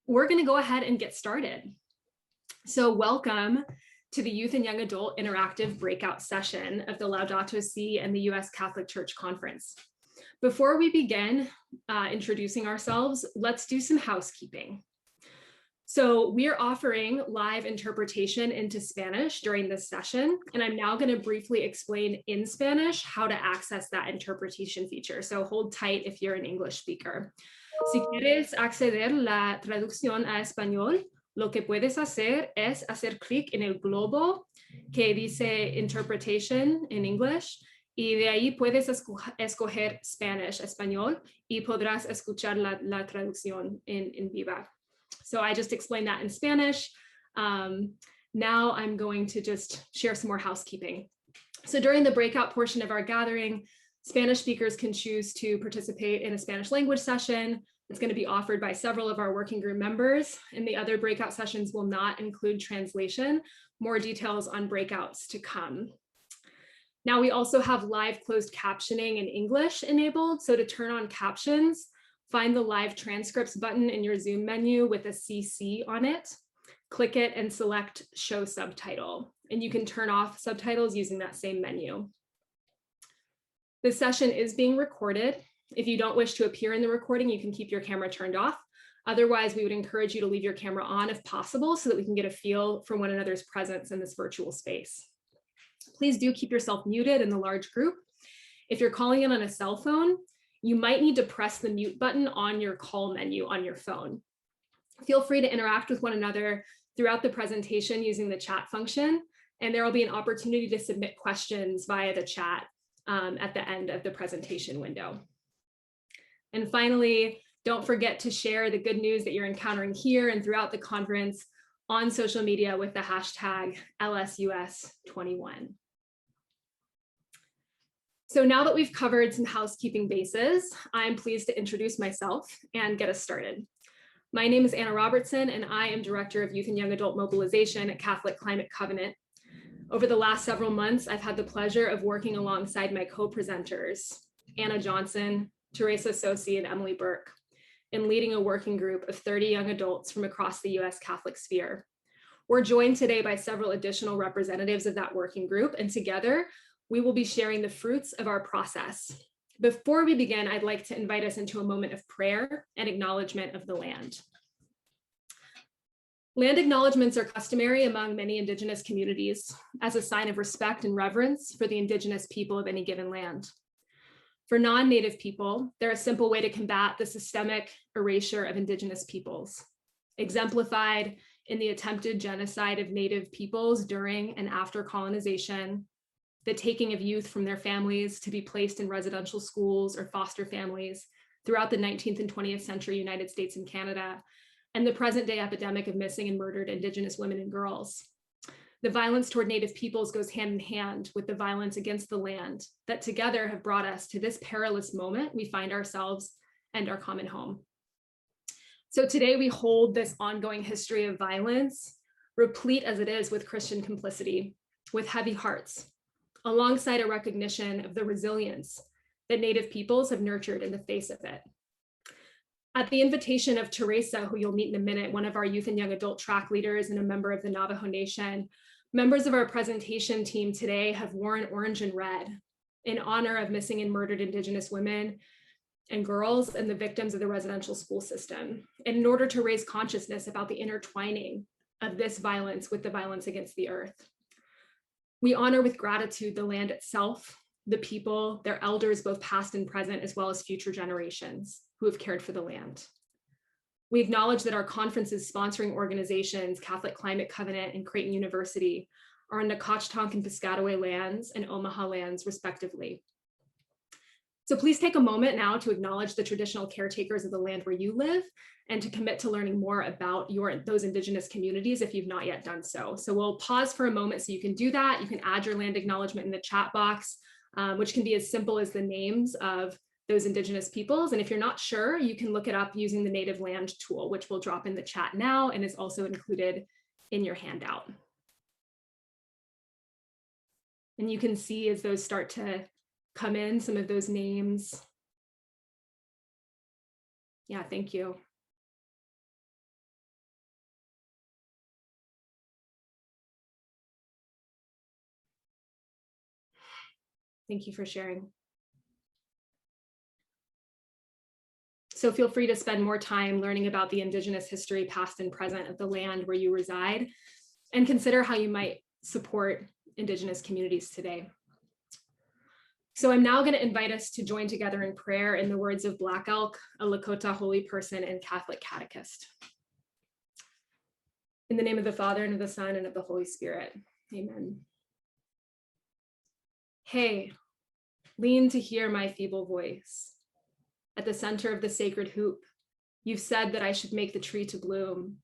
we're going to go ahead and get started. So welcome to the Youth and Young Adult Interactive Breakout session of the Laudato Si and the U.S. Catholic Church Conference. Before we begin introducing ourselves, let's do some housekeeping. So we are offering live interpretation into Spanish during this session, and I'm now going to briefly explain in Spanish how to access that interpretation feature. So hold tight if you're an English speaker. Si quieres acceder la traducción a español, lo que puedes hacer es hacer clic en el globo que dice interpretation in English, y de ahí puedes escoger Spanish, español, y podrás escuchar la traducción en viva. So I just explained that in Spanish. Now I'm going to just share some more housekeeping. So during the breakout portion of our gathering, Spanish speakers can choose to participate in a Spanish language session. It's going to be offered by several of our working group members, and the other breakout sessions will not include translation. More details on breakouts to come. Now we also have live closed captioning in English enabled. So to turn on captions, find the live transcripts button in your Zoom menu with a CC on it. Click it and select show subtitle. And you can turn off subtitles using that same menu. This session is being recorded. If you don't wish to appear in the recording, you can keep your camera turned off. Otherwise, we would encourage you to leave your camera on if possible so that we can get a feel for one another's presence in this virtual space. Please do keep yourself muted in the large group. If you're calling in on a cell phone, you might need to press the mute button on your call menu on your phone. Feel free to interact with one another throughout the presentation using the chat function, and there will be an opportunity to submit questions via the chat at the end of the presentation window. And finally, don't forget to share the good news that you're encountering here and throughout the conference on social media with the hashtag LSUS21. So now that we've covered some housekeeping bases, I'm pleased to introduce myself and get us started. My name is Anna Robertson, and I am Director of Youth and Young Adult Mobilization at Catholic Climate Covenant. Over the last several months, I've had the pleasure of working alongside my co-presenters, Anna Johnson, Teresa Tsosie, and Emily Burke, in leading a working group of 30 young adults from across the U.S. Catholic sphere. We're joined today by several additional representatives of that working group, and together, we will be sharing the fruits of our process. Before we begin, I'd like to invite us into a moment of prayer and acknowledgement of the land. Land acknowledgements are customary among many Indigenous communities as a sign of respect and reverence for the Indigenous people of any given land. For non-Native people, they're a simple way to combat the systemic erasure of Indigenous peoples, exemplified in the attempted genocide of Native peoples during and after colonization, the taking of youth from their families to be placed in residential schools or foster families throughout the 19th and 20th century United States and Canada, and the present day epidemic of missing and murdered Indigenous women and girls. The violence toward Native peoples goes hand in hand with the violence against the land that together have brought us to this perilous moment we find ourselves and our common home. So today we hold this ongoing history of violence, replete as it is with Christian complicity, with heavy hearts, alongside a recognition of the resilience that Native peoples have nurtured in the face of it. At the invitation of Teresa, who you'll meet in a minute, one of our youth and young adult track leaders and a member of the Navajo Nation, members of our presentation team today have worn orange and red in honor of missing and murdered Indigenous women and girls and the victims of the residential school system, and in order to raise consciousness about the intertwining of this violence with the violence against the earth. We honor with gratitude the land itself, the people, their elders, both past and present, as well as future generations who have cared for the land. We acknowledge that our conference's sponsoring organizations, Catholic Climate Covenant and Creighton University, are on Nacotchtank and Piscataway lands and Omaha lands, respectively. So please take a moment now to acknowledge the traditional caretakers of the land where you live and to commit to learning more about those Indigenous communities if you've not yet done so. So we'll pause for a moment so you can do that. You can add your land acknowledgement in the chat box, which can be as simple as the names of those Indigenous peoples. And if you're not sure, you can look it up using the Native Land tool, which we'll drop in the chat now and is also included in your handout. And you can see as those start to come in, some of those names. Yeah, thank you. Thank you for sharing. So feel free to spend more time learning about the Indigenous history, past and present, of the land where you reside, and consider how you might support Indigenous communities today. So I'm now going to invite us to join together in prayer in the words of Black Elk, a Lakota holy person and Catholic catechist. In the name of the Father, and of the Son, and of the Holy Spirit. Amen. Hey, lean to hear my feeble voice. At the center of the sacred hoop, you've said that I should make the tree to bloom.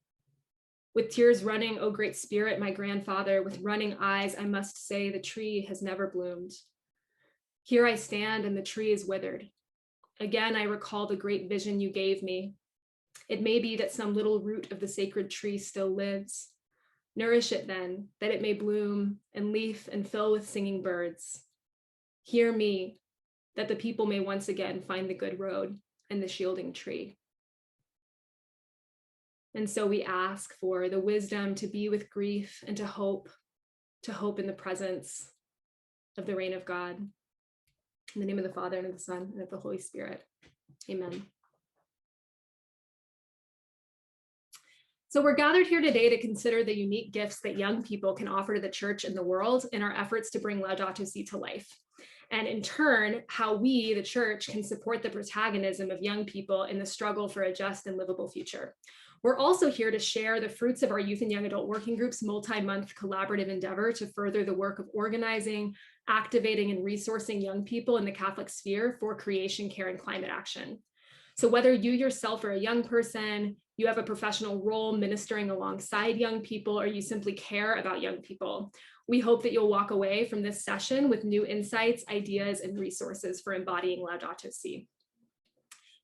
With tears running, O great spirit, my grandfather, with running eyes, I must say the tree has never bloomed. Here I stand and the tree is withered. Again, I recall the great vision you gave me. It may be that some little root of the sacred tree still lives. Nourish it then, that it may bloom and leaf and fill with singing birds. Hear me, that the people may once again find the good road and the shielding tree. And so we ask for the wisdom to be with grief and to hope in the presence of the reign of God. In the name of the Father, and of the Son, and of the Holy Spirit. Amen. So we're gathered here today to consider the unique gifts that young people can offer to the church and the world in our efforts to bring Laudato Si to life. And in turn, how we, the church, can support the protagonism of young people in the struggle for a just and livable future. We're also here to share the fruits of our youth and young adult working group's multi-month collaborative endeavor to further the work of organizing, activating, and resourcing young people in the Catholic sphere for creation, care, and climate action. So whether you yourself are a young person, you have a professional role ministering alongside young people, or you simply care about young people, we hope that you'll walk away from this session with new insights, ideas, and resources for embodying Laudato Si.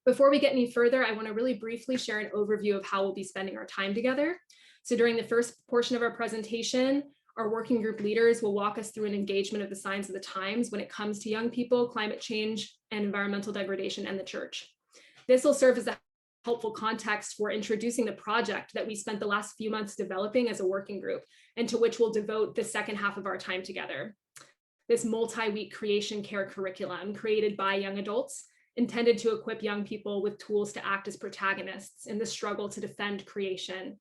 Before we get any further, I want to really briefly share an overview of how we'll be spending our time together. So during the first portion of our presentation, our working group leaders will walk us through an engagement of the signs of the times when it comes to young people, climate change, and environmental degradation, and the church. This will serve as a helpful context for introducing the project that we spent the last few months developing as a working group, and to which we'll devote the second half of our time together. This multi-week creation care curriculum created by young adults, intended to equip young people with tools to act as protagonists in the struggle to defend creation.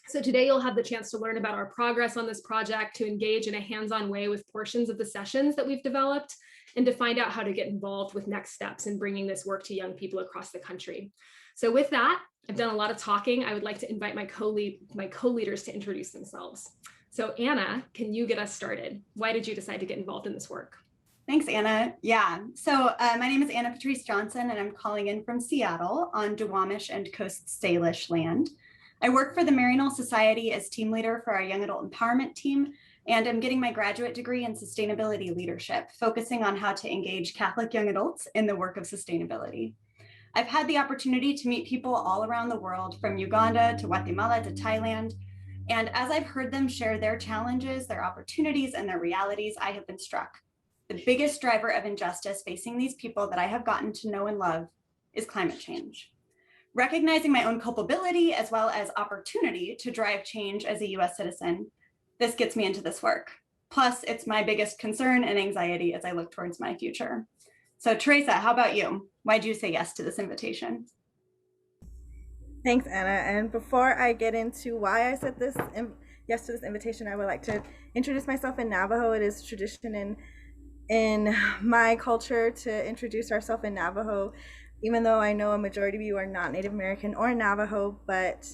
So today you'll have the chance to learn about our progress on this project, to engage in a hands-on way with portions of the sessions that we've developed, and to find out how to get involved with next steps in bringing this work to young people across the country. So with that, I've done a lot of talking. I would like to invite my co-leaders to introduce themselves. So Anna, can you get us started? Why did you decide to get involved in this work? Thanks, Anna. Yeah, so my name is Anna Patrice Johnson, and I'm calling in from Seattle on Duwamish and Coast Salish land. I work for the Maryknoll Society as team leader for our young adult empowerment team, and I'm getting my graduate degree in sustainability leadership, focusing on how to engage Catholic young adults in the work of sustainability. I've had the opportunity to meet people all around the world, from Uganda to Guatemala to Thailand, and as I've heard them share their challenges, their opportunities, and their realities, I have been struck. The biggest driver of injustice facing these people that I have gotten to know and love is climate change. Recognizing my own culpability as well as opportunity to drive change as a US citizen, this gets me into this work. Plus, it's my biggest concern and anxiety as I look towards my future. So Teresa, how about you? Why'd you say yes to this invitation? Thanks, Anna. And before I get into why I said yes to this invitation, I would like to introduce myself in Navajo. It is tradition in my culture to introduce ourselves in Navajo, even though I know a majority of you are not Native American or Navajo. But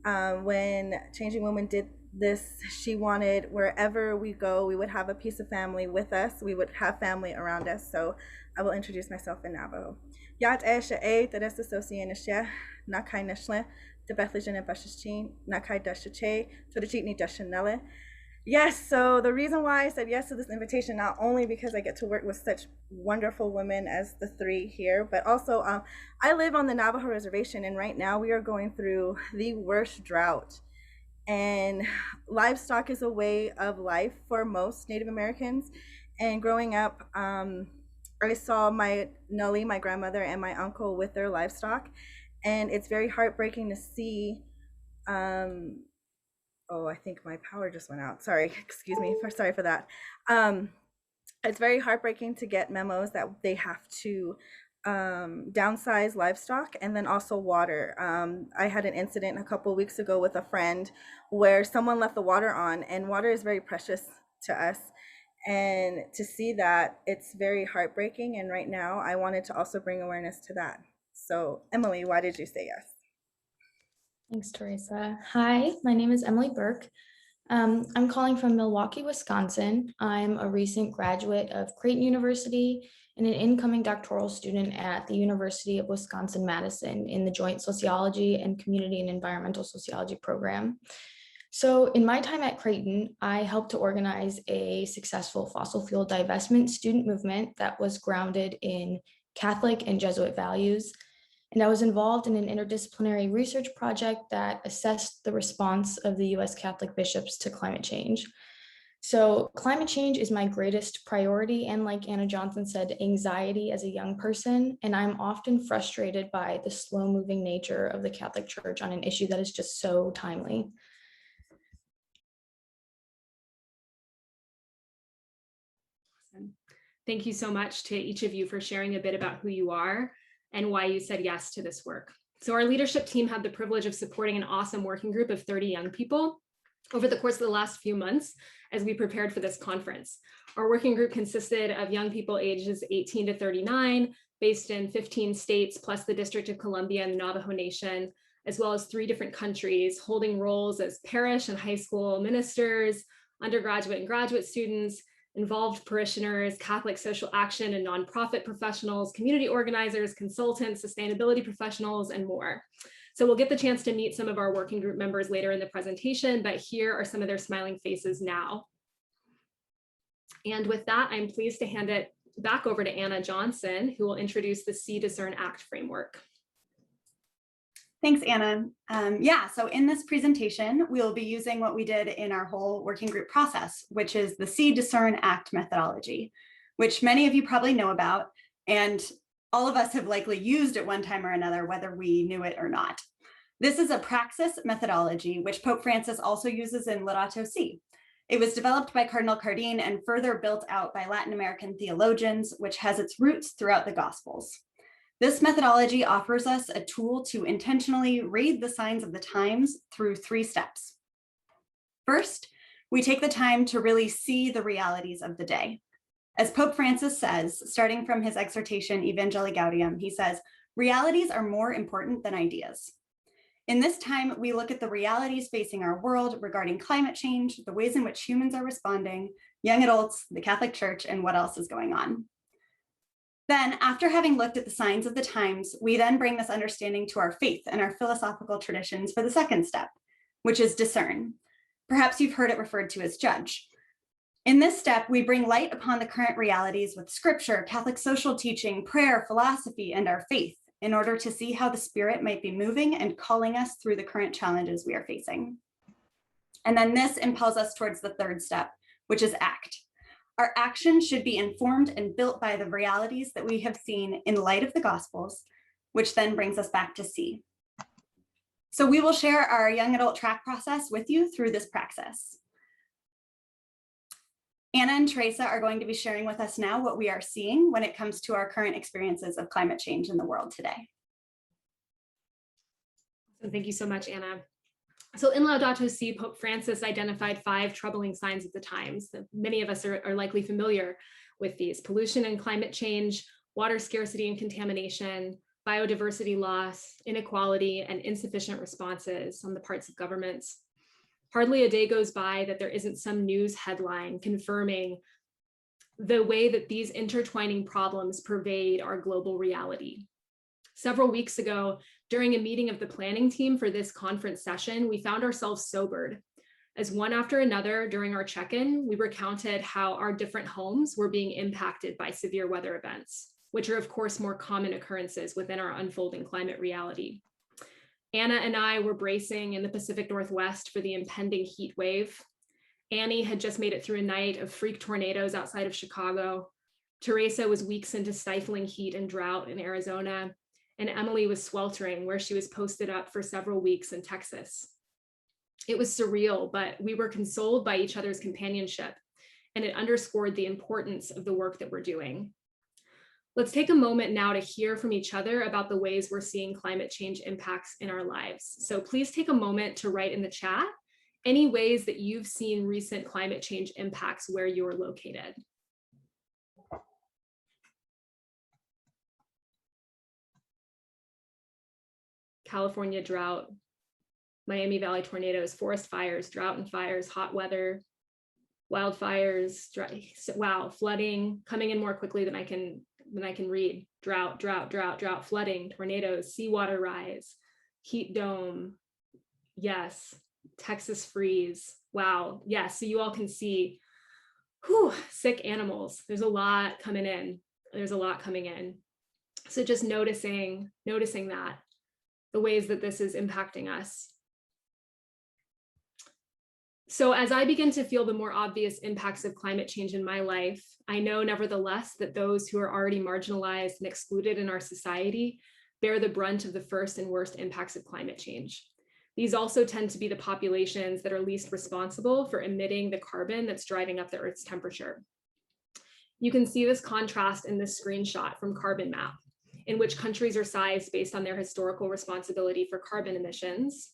when Changing Woman did this, she wanted wherever we go, we would have a piece of family with us. We would have family around us. So I will introduce myself in Navajo. Yat Esha A, Teresa Tsosie and Ishia, Nakai Nishle, the Bethlehem and Bashachin, Nakai Dashache, to the Chitni Dashanelle. Yes, so the reason why I said yes to this invitation, not only because I get to work with such wonderful women as the three here, but also I live on the Navajo reservation, and right now we are going through the worst drought. And livestock is a way of life for most Native Americans. And growing up, I saw my Nully, my grandmother, and my uncle with their livestock, and it's very heartbreaking to see oh, I think my power just went out. Sorry, excuse me. Sorry for that. It's very heartbreaking to get memos that they have to downsize livestock and then also water. I had an incident a couple of weeks ago with a friend where someone left the water on, and water is very precious to us. And to see that, it's very heartbreaking. And right now, I wanted to also bring awareness to that. So, Emily, why did you say yes? Thanks, Teresa. Hi, my name is Emily Burke. I'm calling from Milwaukee, Wisconsin. I'm a recent graduate of Creighton University and an incoming doctoral student at the University of Wisconsin-Madison in the Joint Sociology and Community and Environmental Sociology program. So in my time at Creighton, I helped to organize a successful fossil fuel divestment student movement that was grounded in Catholic and Jesuit values. And I was involved in an interdisciplinary research project that assessed the response of the US Catholic bishops to climate change. So climate change is my greatest priority, and like Anna Johnson said, anxiety as a young person, and I'm often frustrated by the slow-moving nature of the Catholic Church on an issue that is just so timely. Awesome. Thank you so much to each of you for sharing a bit about who you are and why you said yes to this work. So our leadership team had the privilege of supporting an awesome working group of 30 young people over the course of the last few months as we prepared for this conference. Our working group consisted of young people ages 18 to 39, based in 15 states, plus the District of Columbia and the Navajo Nation, as well as 3 different countries, holding roles as parish and high school ministers, undergraduate and graduate students, involved parishioners, Catholic social action and nonprofit professionals, community organizers, consultants, sustainability professionals, and more. So we'll get the chance to meet some of our working group members later in the presentation, but here are some of their smiling faces now. And with that, I'm pleased to hand it back over to Anna Johnson, who will introduce the See, Discern, Act framework. Thanks, Anna. So in this presentation, we'll be using what we did in our whole working group process, which is the See, Discern, Act methodology, which many of you probably know about, and all of us have likely used at one time or another, whether we knew it or not. This is a praxis methodology, which Pope Francis also uses in Laudato Si. It was developed by Cardinal Cardin and further built out by Latin American theologians, which has its roots throughout the Gospels. This methodology offers us a tool to intentionally read the signs of the times through 3 steps. First, we take the time to really see the realities of the day. As Pope Francis says, starting from his exhortation Evangelii Gaudium, he says, realities are more important than ideas. In this time, we look at the realities facing our world regarding climate change, the ways in which humans are responding, young adults, the Catholic Church, and what else is going on. Then, after having looked at the signs of the times, we then bring this understanding to our faith and our philosophical traditions for the second step, which is discern. Perhaps you've heard it referred to as judge. In this step, we bring light upon the current realities with scripture, Catholic social teaching, prayer, philosophy, and our faith in order to see how the Spirit might be moving and calling us through the current challenges we are facing. And then this impels us towards the third step, which is act. Our action should be informed and built by the realities that we have seen in light of the Gospels, which then brings us back to see. So we will share our young adult track process with you through this praxis. Anna and Teresa are going to be sharing with us now what we are seeing when it comes to our current experiences of climate change in the world today. Thank you so much, Anna. So in Laudato Si, Pope Francis identified 5 troubling signs of the times. Many of us are likely familiar with these: pollution and climate change, water scarcity and contamination, biodiversity loss, inequality, and insufficient responses on the parts of governments. Hardly a day goes by that there isn't some news headline confirming the way that these intertwining problems pervade our global reality. Several weeks ago, during a meeting of the planning team for this conference session, we found ourselves sobered, as one after another during our check-in, we recounted how our different homes were being impacted by severe weather events, which are of course more common occurrences within our unfolding climate reality. Anna and I were bracing in the Pacific Northwest for the impending heat wave. Annie had just made it through a night of freak tornadoes outside of Chicago. Teresa was weeks into stifling heat and drought in Arizona. And Emily was sweltering where she was posted up for several weeks in Texas. It was surreal, but we were consoled by each other's companionship and it underscored the importance of the work that we're doing. Let's take a moment now to hear from each other about the ways we're seeing climate change impacts in our lives. So please take a moment to write in the chat any ways that you've seen recent climate change impacts where you're located. California drought, Miami Valley tornadoes, forest fires, drought and fires, hot weather, wildfires, wow, flooding, coming in more quickly than I can read. Drought, flooding, tornadoes, seawater rise, heat dome, yes, Texas freeze, wow, yes. So you all can see, whew, sick animals. There's a lot coming in. There's a lot coming in. So just noticing that, the ways that this is impacting us. So as I begin to feel the more obvious impacts of climate change in my life, I know nevertheless that those who are already marginalized and excluded in our society bear the brunt of the first and worst impacts of climate change. These also tend to be the populations that are least responsible for emitting the carbon that's driving up the Earth's temperature. You can see this contrast in this screenshot from Carbon Map, in which countries are sized based on their historical responsibility for carbon emissions,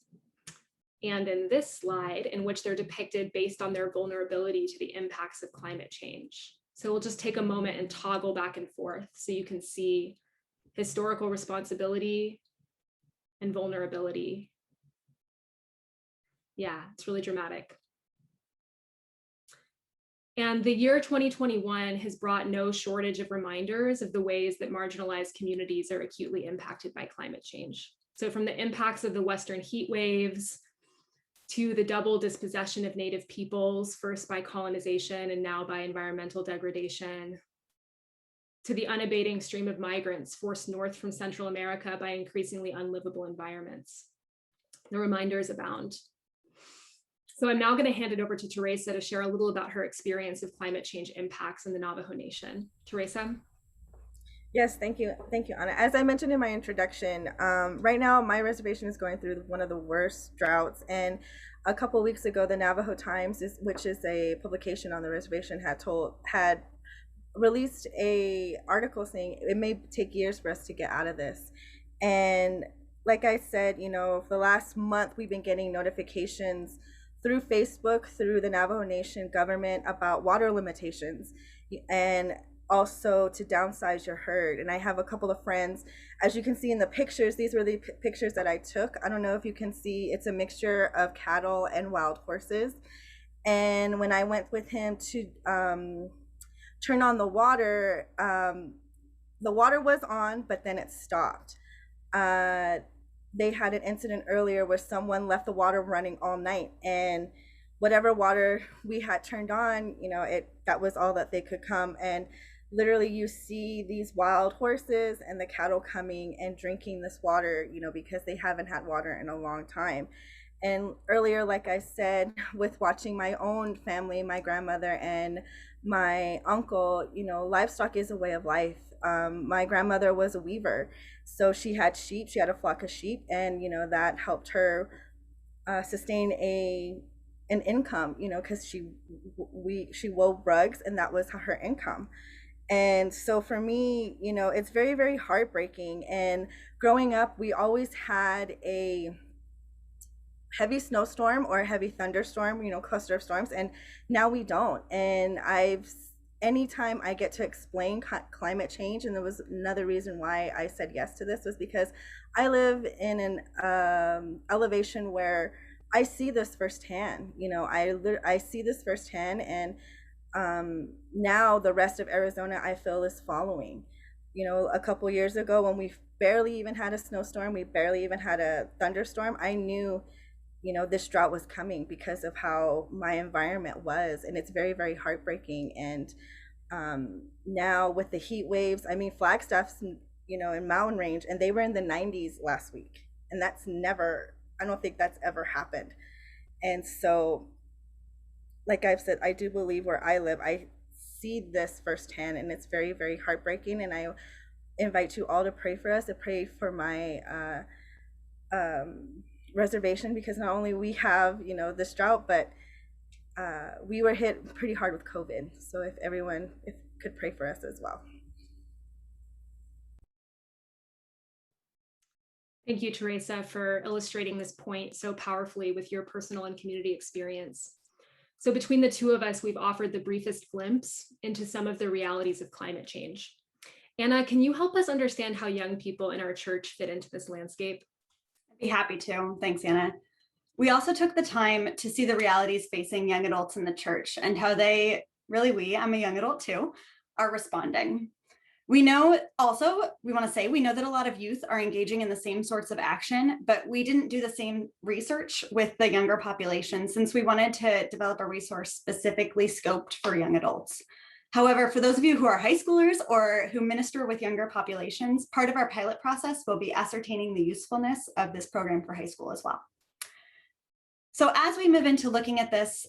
and in this slide, in which they're depicted based on their vulnerability to the impacts of climate change. So we'll just take a moment and toggle back and forth so you can see historical responsibility and vulnerability. Yeah, it's really dramatic. And the year 2021 has brought no shortage of reminders of the ways that marginalized communities are acutely impacted by climate change. So from the impacts of the Western heat waves to the double dispossession of Native peoples, first by colonization and now by environmental degradation, to the unabating stream of migrants forced north from Central America by increasingly unlivable environments. The reminders abound. So I'm now going to hand it over to Teresa to share a little about her experience of climate change impacts in the Navajo Nation. Teresa? Yes, thank you, Anna. As I mentioned in my introduction, right now my reservation is going through one of the worst droughts, and a couple of weeks ago, the Navajo Times, which is a publication on the reservation, had released a article saying it may take years for us to get out of this. And like I said, for the last month, we've been getting notifications through Facebook, through the Navajo Nation government about water limitations and also to downsize your herd. And I have a couple of friends, as you can see in the pictures, these were the pictures that I took. I don't know if you can see, it's a mixture of cattle and wild horses. And when I went with him to turn on the water was on, but then it stopped. They had an incident earlier where someone left the water running all night, and whatever water we had turned on, that was all that they could come. And literally you see these wild horses and the cattle coming and drinking this water, because they haven't had water in a long time. And earlier, like I said, with watching my own family, my grandmother and my uncle, livestock is a way of life. My grandmother was a weaver, so she had sheep, she had a flock of sheep, and that helped her sustain an income, because she wove rugs, and that was her income. And so for me, it's very, very heartbreaking. And growing up, we always had a heavy snowstorm or a heavy thunderstorm, cluster of storms, and now we don't. And anytime I get to explain climate change, and there was another reason why I said yes to this, was because I live in an elevation where I see this firsthand. I see this firsthand, and now the rest of Arizona, I feel, is following. A couple years ago, when we barely even had a snowstorm, we barely even had a thunderstorm, I knew this drought was coming because of how my environment was. And it's very, very heartbreaking. And now with the heat waves, Flagstaff's, in mountain range, and they were in the 90s last week. And I don't think that's ever happened. And so, like I've said, I do believe where I live, I see this firsthand, and it's very, very heartbreaking. And I invite you all to pray for us, to pray for my reservation, because not only we have this drought, but we were hit pretty hard with COVID. So if everyone could pray for us as well. Thank you, Teresa, for illustrating this point so powerfully with your personal and community experience. So between the two of us, we've offered the briefest glimpse into some of the realities of climate change. Anna, can you help us understand how young people in our church fit into this landscape? I'd be happy to. Thanks, Anna. We also took the time to see the realities facing young adults in the church and how they, I'm a young adult too, are responding. We know also, we want to say, we know that a lot of youth are engaging in the same sorts of action, but we didn't do the same research with the younger population since we wanted to develop a resource specifically scoped for young adults. However, for those of you who are high schoolers or who minister with younger populations, part of our pilot process will be ascertaining the usefulness of this program for high school as well. So as we move into looking at this,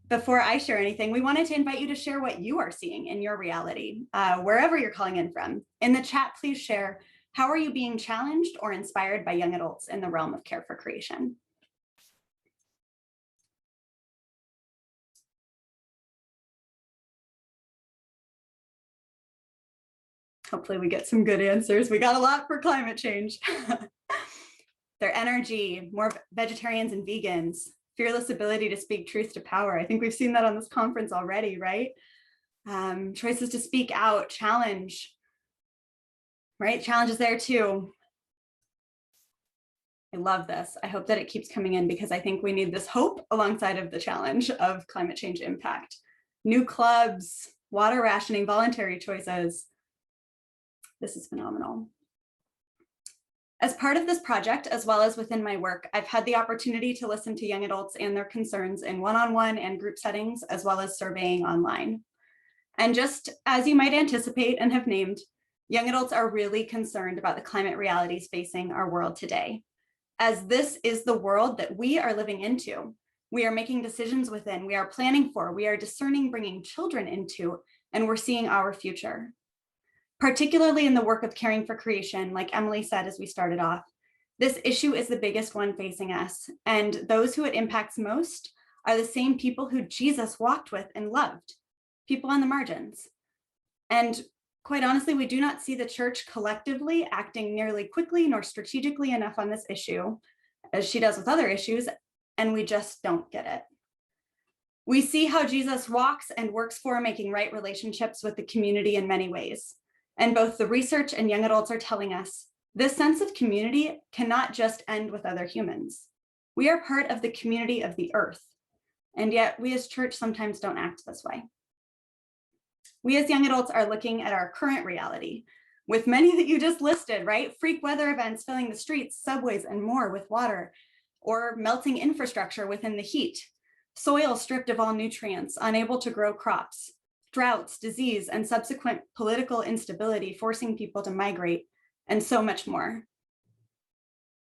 before I share anything, we wanted to invite you to share what you are seeing in your reality, wherever you're calling in from. In the chat, please share, how are you being challenged or inspired by young adults in the realm of care for creation? Hopefully we get some good answers. We got a lot for climate change. Their energy, more vegetarians and vegans, fearless ability to speak truth to power. I think we've seen that on this conference already, right? Choices to speak out, challenge, right? Challenge is there too. I love this. I hope that it keeps coming in because I think we need this hope alongside of the challenge of climate change impact. New clubs, water rationing, voluntary choices. This is phenomenal. As part of this project, as well as within my work, I've had the opportunity to listen to young adults and their concerns in one-on-one and group settings, as well as surveying online. And just as you might anticipate and have named, young adults are really concerned about the climate realities facing our world today, as this is the world that we are living into. We are making decisions within, we are planning for, we are discerning, bringing children into, and we're seeing our future. Particularly in the work of caring for creation, like Emily said as we started off, this issue is the biggest one facing us, and those who it impacts most are the same people who Jesus walked with and loved, people on the margins. And quite honestly, we do not see the church collectively acting nearly quickly nor strategically enough on this issue, as she does with other issues, and we just don't get it. We see how Jesus walks and works for making right relationships with the community in many ways. And both the research and young adults are telling us this sense of community cannot just end with other humans. We are part of the community of the earth. And yet we as church sometimes don't act this way. We as young adults are looking at our current reality with many that you just listed, right? Freak weather events filling the streets, subways, and more with water, or melting infrastructure within the heat, soil stripped of all nutrients, unable to grow crops, droughts, disease, and subsequent political instability forcing people to migrate, and so much more.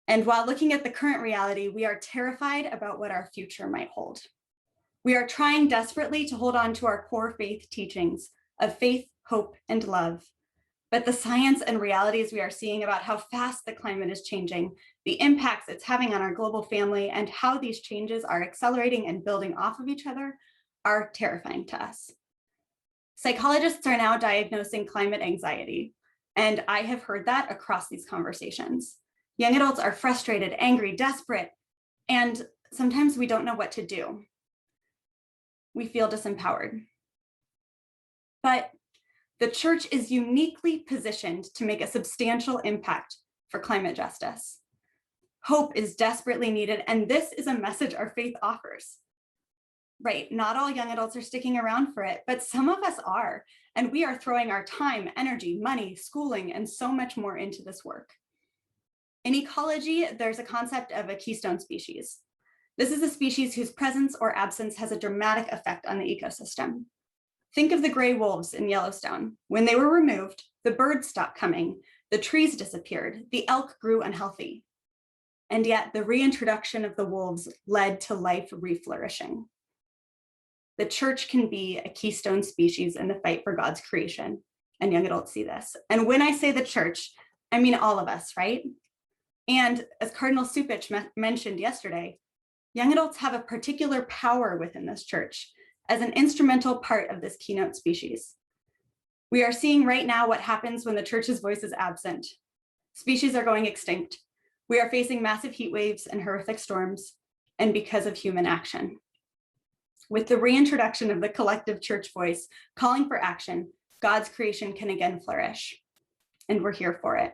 And while looking at the current reality, we are terrified about what our future might hold. We are trying desperately to hold on to our core faith teachings of faith, hope, and love. But the science and realities we are seeing about how fast the climate is changing, the impacts it's having on our global family, and how these changes are accelerating and building off of each other are terrifying to us. Psychologists are now diagnosing climate anxiety, and I have heard that across these conversations. Young adults are frustrated, angry, desperate, and sometimes we don't know what to do. We feel disempowered. But the church is uniquely positioned to make a substantial impact for climate justice. Hope is desperately needed, and this is a message our faith offers. Right, not all young adults are sticking around for it, but some of us are, and we are throwing our time, energy, money, schooling, and so much more into this work. In ecology, there's a concept of a keystone species. This is a species whose presence or absence has a dramatic effect on the ecosystem. Think of the gray wolves in Yellowstone. When they were removed, the birds stopped coming, the trees disappeared, the elk grew unhealthy. And yet the reintroduction of the wolves led to life reflourishing. The church can be a keystone species in the fight for God's creation, and young adults see this. And when I say the church, I mean all of us, right? And as Cardinal Supich mentioned yesterday, young adults have a particular power within this church as an instrumental part of this keynote species. We are seeing right now what happens when the church's voice is absent. Species are going extinct. We are facing massive heat waves and horrific storms, and because of human action. With the reintroduction of the collective church voice calling for action, God's creation can again flourish, and we're here for it.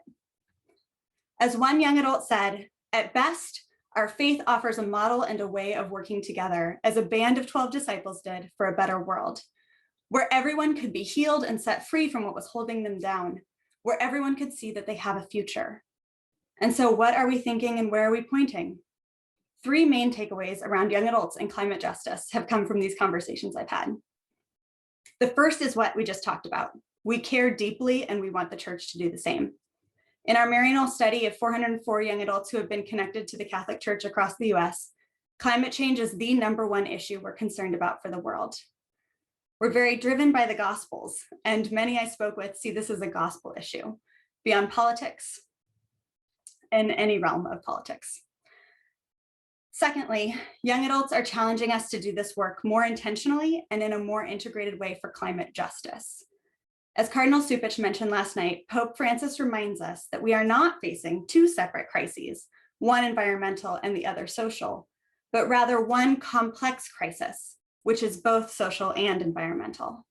As one young adult said, at best, our faith offers a model and a way of working together as a band of 12 disciples did for a better world, where everyone could be healed and set free from what was holding them down, where everyone could see that they have a future. And so what are we thinking and where are we pointing? 3 main takeaways around young adults and climate justice have come from these conversations I've had. The first is what we just talked about. We care deeply and we want the church to do the same. In our Maryknoll study of 404 young adults who have been connected to the Catholic Church across the US, climate change is the #1 issue we're concerned about for the world. We're very driven by the Gospels, and many I spoke with see this as a gospel issue beyond politics and any realm of politics. Secondly, young adults are challenging us to do this work more intentionally and in a more integrated way for climate justice. As Cardinal Supich mentioned last night, Pope Francis reminds us that we are not facing 2 separate crises, one environmental and the other social, but rather one complex crisis, which is both social and environmental.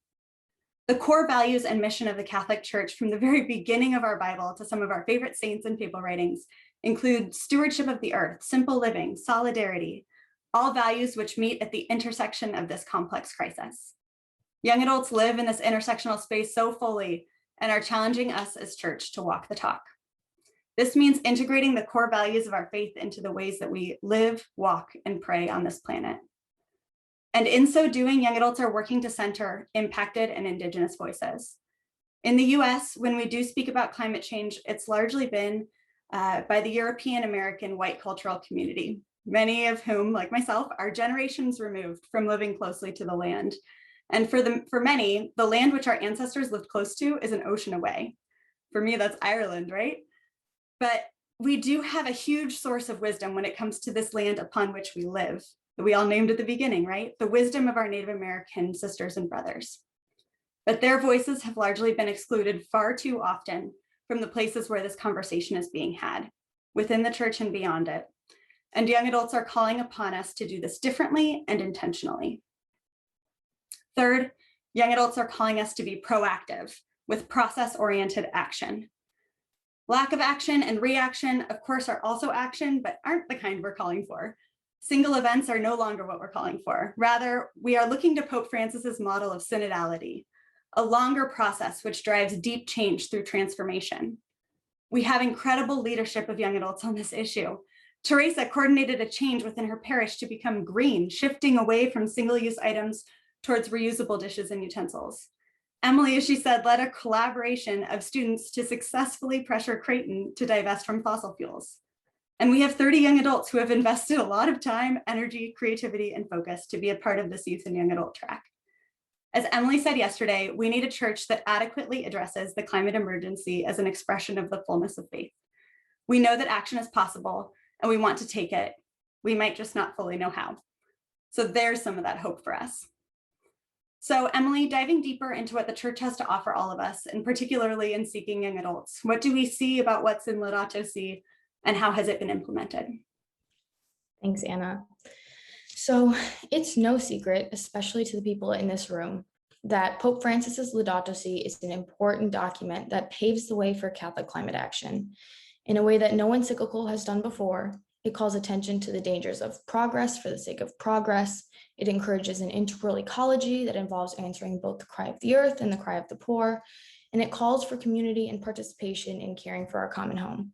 The core values and mission of the Catholic Church from the very beginning of our Bible to some of our favorite saints and papal writings include stewardship of the earth, simple living, solidarity, all values which meet at the intersection of this complex crisis. Young adults live in this intersectional space so fully and are challenging us as church to walk the talk. This means integrating the core values of our faith into the ways that we live, walk, and pray on this planet. And in so doing, young adults are working to center impacted and Indigenous voices. In the US, when we do speak about climate change, it's largely been by the European American white cultural community, many of whom, like myself, are generations removed from living closely to the land. And for many, the land which our ancestors lived close to is an ocean away. For me, that's Ireland, right? But we do have a huge source of wisdom when it comes to this land upon which we live, that we all named at the beginning, right? The wisdom of our Native American sisters and brothers. But their voices have largely been excluded far too often from the places where this conversation is being had, within the church and beyond it. And young adults are calling upon us to do this differently and intentionally. Third, young adults are calling us to be proactive with process-oriented action. Lack of action and reaction, of course, are also action, but aren't the kind we're calling for. Single events are no longer what we're calling for. Rather, we are looking to Pope Francis's model of synodality, a longer process which drives deep change through transformation. We have incredible leadership of young adults on this issue. Teresa coordinated a change within her parish to become green, shifting away from single-use items towards reusable dishes and utensils. Emily, as she said, led a collaboration of students to successfully pressure Creighton to divest from fossil fuels. And we have 30 young adults who have invested a lot of time, energy, creativity, and focus to be a part of this youth and young adult track. As Emily said yesterday, we need a church that adequately addresses the climate emergency as an expression of the fullness of faith. We know that action is possible and we want to take it. We might just not fully know how. So there's some of that hope for us. So Emily, diving deeper into what the church has to offer all of us, and particularly in seeking young adults, what do we see about what's in Laudato Si and how has it been implemented? Thanks, Anna. So it's no secret, especially to the people in this room, that Pope Francis's Laudato Si is an important document that paves the way for Catholic climate action. In a way that no encyclical has done before, it calls attention to the dangers of progress for the sake of progress. It encourages an integral ecology that involves answering both the cry of the earth and the cry of the poor. And it calls for community and participation in caring for our common home.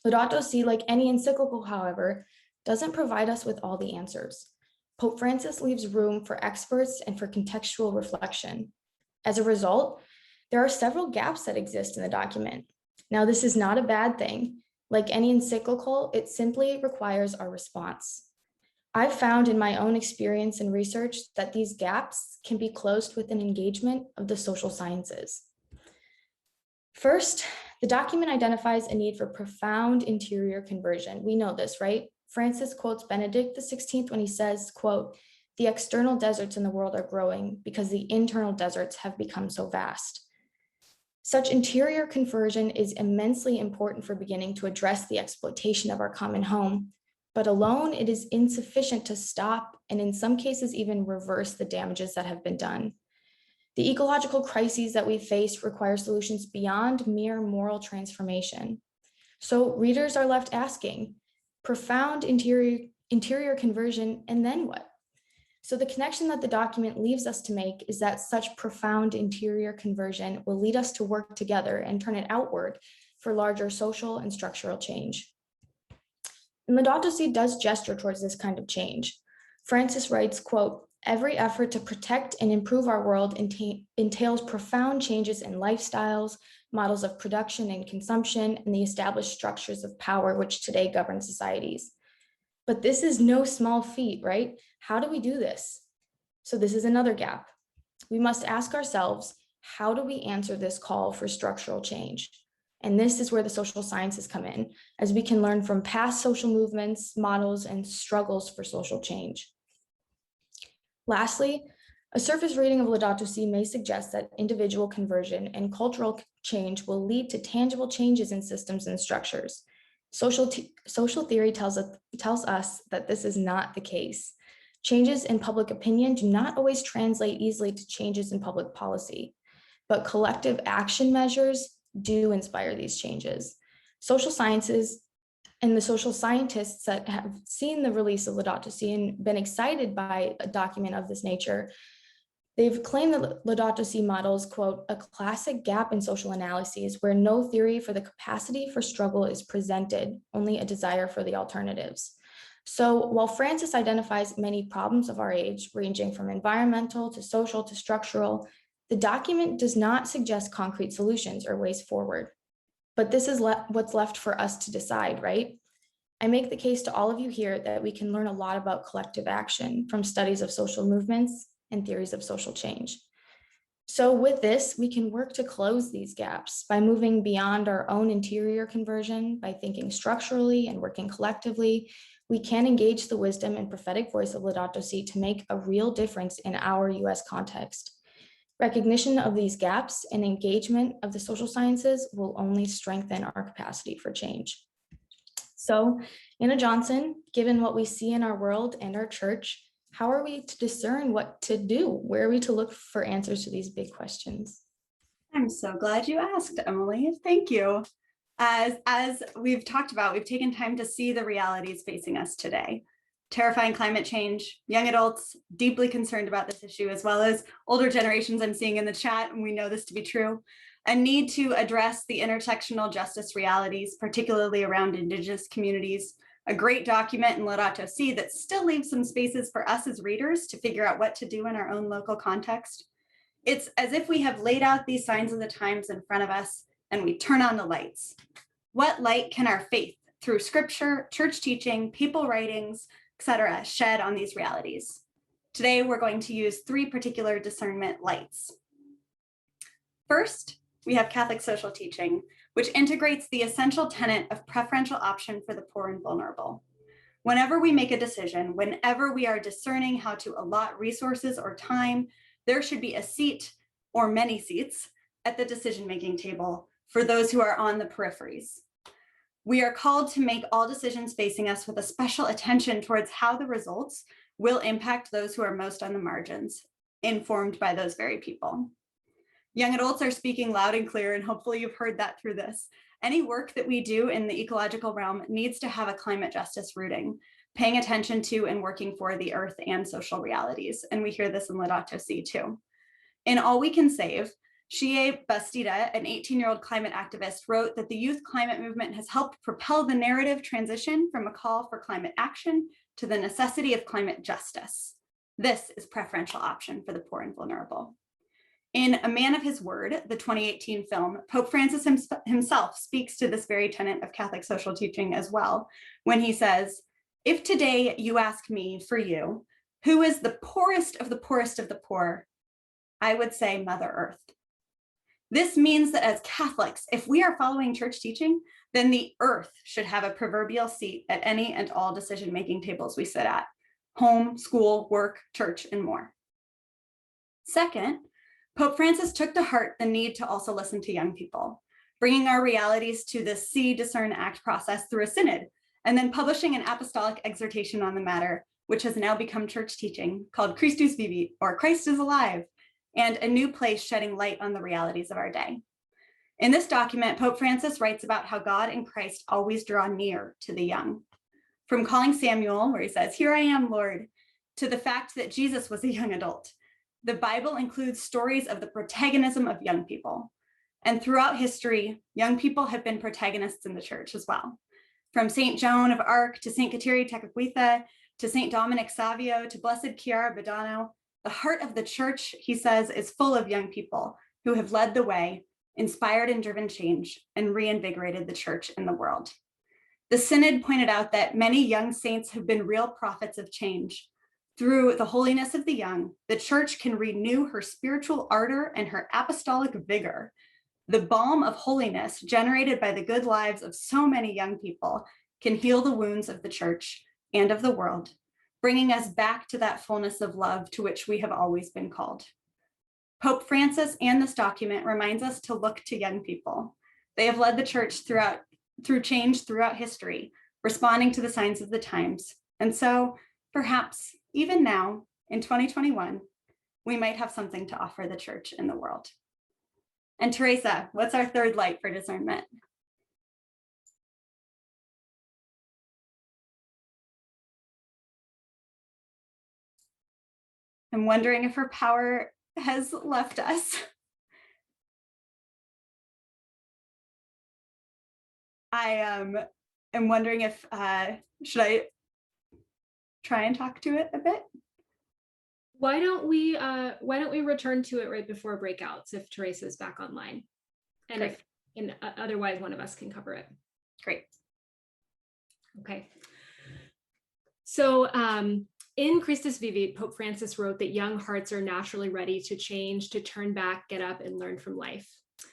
Laudato Si, like any encyclical, however, doesn't provide us with all the answers. Pope Francis leaves room for experts and for contextual reflection. As a result, there are several gaps that exist in the document. Now, this is not a bad thing. Like any encyclical, it simply requires our response. I've found in my own experience and research that these gaps can be closed with an engagement of the social sciences. First, the document identifies a need for profound interior conversion. We know this, right? Francis quotes Benedict XVI when he says, quote, "The external deserts in the world are growing because the internal deserts have become so vast." Such interior conversion is immensely important for beginning to address the exploitation of our common home, but alone it is insufficient to stop and in some cases even reverse the damages that have been done. The ecological crises that we face require solutions beyond mere moral transformation. So readers are left asking, profound interior conversion, and then what? So the connection that the document leaves us to make is that such profound interior conversion will lead us to work together and turn it outward for larger social and structural change. And Laudato Si does gesture towards this kind of change. Francis writes, quote, "Every effort to protect and improve our world entails profound changes in lifestyles, models of production and consumption, and the established structures of power which today govern societies." But this is no small feat, right? How do we do this? So this is another gap. We must ask ourselves, how do we answer this call for structural change? And this is where the social sciences come in, as we can learn from past social movements, models, and struggles for social change. Lastly, a surface reading of Laudato Si may suggest that individual conversion and cultural change will lead to tangible changes in systems and structures. Social theory tells us that this is not the case. Changes in public opinion do not always translate easily to changes in public policy, but collective action measures do inspire these changes. Social sciences and the social scientists that have seen the release of Laudato Si and been excited by a document of this nature, they've claimed that Laudato Si models, quote, "a classic gap in social analyses where no theory for the capacity for struggle is presented, only a desire for the alternatives." So while Francis identifies many problems of our age, ranging from environmental to social to structural, the document does not suggest concrete solutions or ways forward. But this is what's left for us to decide, right? I make the case to all of you here that we can learn a lot about collective action from studies of social movements and theories of social change. So with this, we can work to close these gaps by moving beyond our own interior conversion, by thinking structurally and working collectively. We can engage the wisdom and prophetic voice of Laudato Si to make a real difference in our US context. Recognition of these gaps and engagement of the social sciences will only strengthen our capacity for change. So, Anna Johnson, given what we see in our world and our church, how are we to discern what to do? Where are we to look for answers to these big questions? I'm so glad you asked, Emily. Thank you. As we've talked about, we've taken time to see the realities facing us today. Terrifying climate change, young adults deeply concerned about this issue, as well as older generations I'm seeing in the chat, and we know this to be true. A need to address the intersectional justice realities, particularly around Indigenous communities. A great document in Laudato Si that still leaves some spaces for us as readers to figure out what to do in our own local context. It's as if we have laid out these signs of the times in front of us and we turn on the lights. What light can our faith through scripture, church teaching, people writings, etc., shed on these realities? Today, we're going to use 3 particular discernment lights. First, we have Catholic social teaching, which integrates the essential tenet of preferential option for the poor and vulnerable. Whenever we make a decision, whenever we are discerning how to allot resources or time, there should be a seat or many seats at the decision-making table for those who are on the peripheries. We are called to make all decisions facing us with a special attention towards how the results will impact those who are most on the margins, informed by those very people. Young adults are speaking loud and clear, and hopefully you've heard that through this. Any work that we do in the ecological realm needs to have a climate justice rooting, paying attention to and working for the earth and social realities. And we hear this in Laudato Si too. In All We Can Save, Shie Bastida, an 18-year-old climate activist, wrote that the youth climate movement has helped propel the narrative transition from a call for climate action to the necessity of climate justice. This is preferential option for the poor and vulnerable. In A Man of His Word, the 2018 film, Pope Francis himself speaks to this very tenet of Catholic social teaching as well, when he says, "If today you ask me for you, who is the poorest of the poorest of the poor, I would say Mother Earth." This means that as Catholics, if we are following church teaching, then the earth should have a proverbial seat at any and all decision-making tables we sit at: home, school, work, church, and more. Second, Pope Francis took to heart the need to also listen to young people, bringing our realities to the See, Discern, Act process through a synod, and then publishing an apostolic exhortation on the matter, which has now become church teaching, called Christus Vivit, or Christ is Alive, and A New Place Shedding Light on the Realities of Our Day. In this document, Pope Francis writes about how God and Christ always draw near to the young. From calling Samuel, where he says, "Here I am, Lord," to the fact that Jesus was a young adult, the Bible includes stories of the protagonism of young people. And throughout history, young people have been protagonists in the church as well. From St. Joan of Arc to St. Kateri Tekakwitha to St. Dominic Savio to Blessed Chiara Badano, the heart of the church, he says, is full of young people who have led the way, inspired and driven change, and reinvigorated the church in the world. The synod pointed out that many young saints have been real prophets of change. Through the holiness of the young, the church can renew her spiritual ardor and her apostolic vigor. The balm of holiness generated by the good lives of so many young people can heal the wounds of the church and of the world, bringing us back to that fullness of love to which we have always been called. Pope Francis and this document reminds us to look to young people. They have led the church through change throughout history, responding to the signs of the times. And so perhaps even now in 2021, we might have something to offer the church in the world. And Teresa, what's our third light for discernment? I'm wondering if her power has left us. I am wondering if, should I try and talk to it a bit? Why don't we return to it right before breakouts if Teresa's back online, and Great. Otherwise one of us can cover it. Great. Okay. So in Christus Vivit, Pope Francis wrote that young hearts are naturally ready to change, to turn back, get up, and learn from life.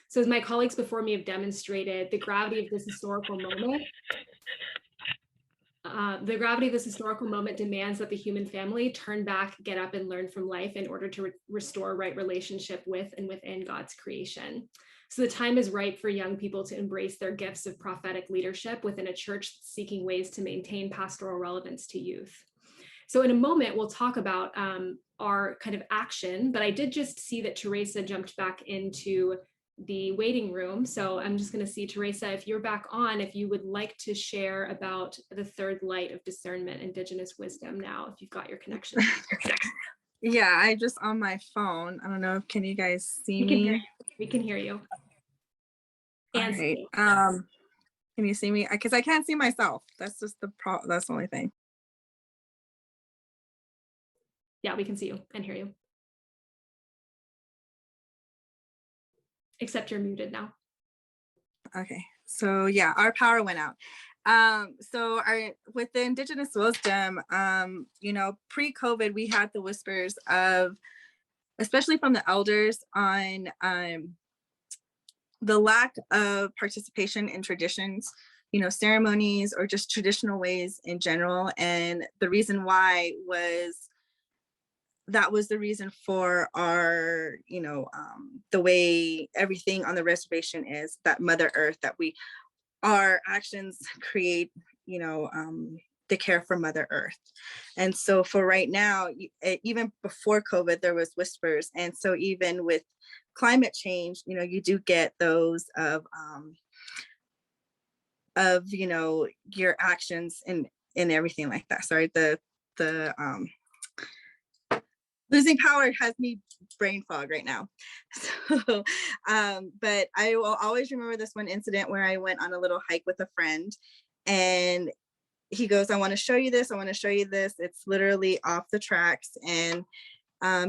So as my colleagues before me have demonstrated, the gravity of this historical moment demands that the human family turn back, get up, and learn from life in order to restore right relationship with and within God's creation. So the time is ripe for young people to embrace their gifts of prophetic leadership within a church seeking ways to maintain pastoral relevance to youth. So in a moment, we'll talk about our kind of action, but I did just see that Teresa jumped back into the waiting room. So I'm just going to see, Teresa, if you're back on, if you would like to share about the third light of discernment, Indigenous wisdom now, if you've got your connection. Yeah, I just on my phone. I don't know, can you guys see me? We can hear you. And all right. Can you see me? Because I can't see myself. That's just that's the only thing. Yeah, we can see you and hear you. Except you're muted now. Okay, so yeah, our power went out. So with the Indigenous wisdom, you know, pre-COVID, we had the whispers of, especially from the elders, on the lack of participation in traditions, you know, ceremonies or just traditional ways in general. And the reason why was that was the reason for our, you know, the way everything on the reservation is, that Mother Earth, that our actions create, you know, the care for Mother Earth. And so for right now, even before COVID, there was whispers. And so even with climate change, you know, you do get those of you know, your actions and everything like that. Sorry, the losing power has me brain fog right now. So, but I will always remember this one incident where I went on a little hike with a friend, and he goes, "I want to show you this. I want to show you this. It's literally off the tracks." And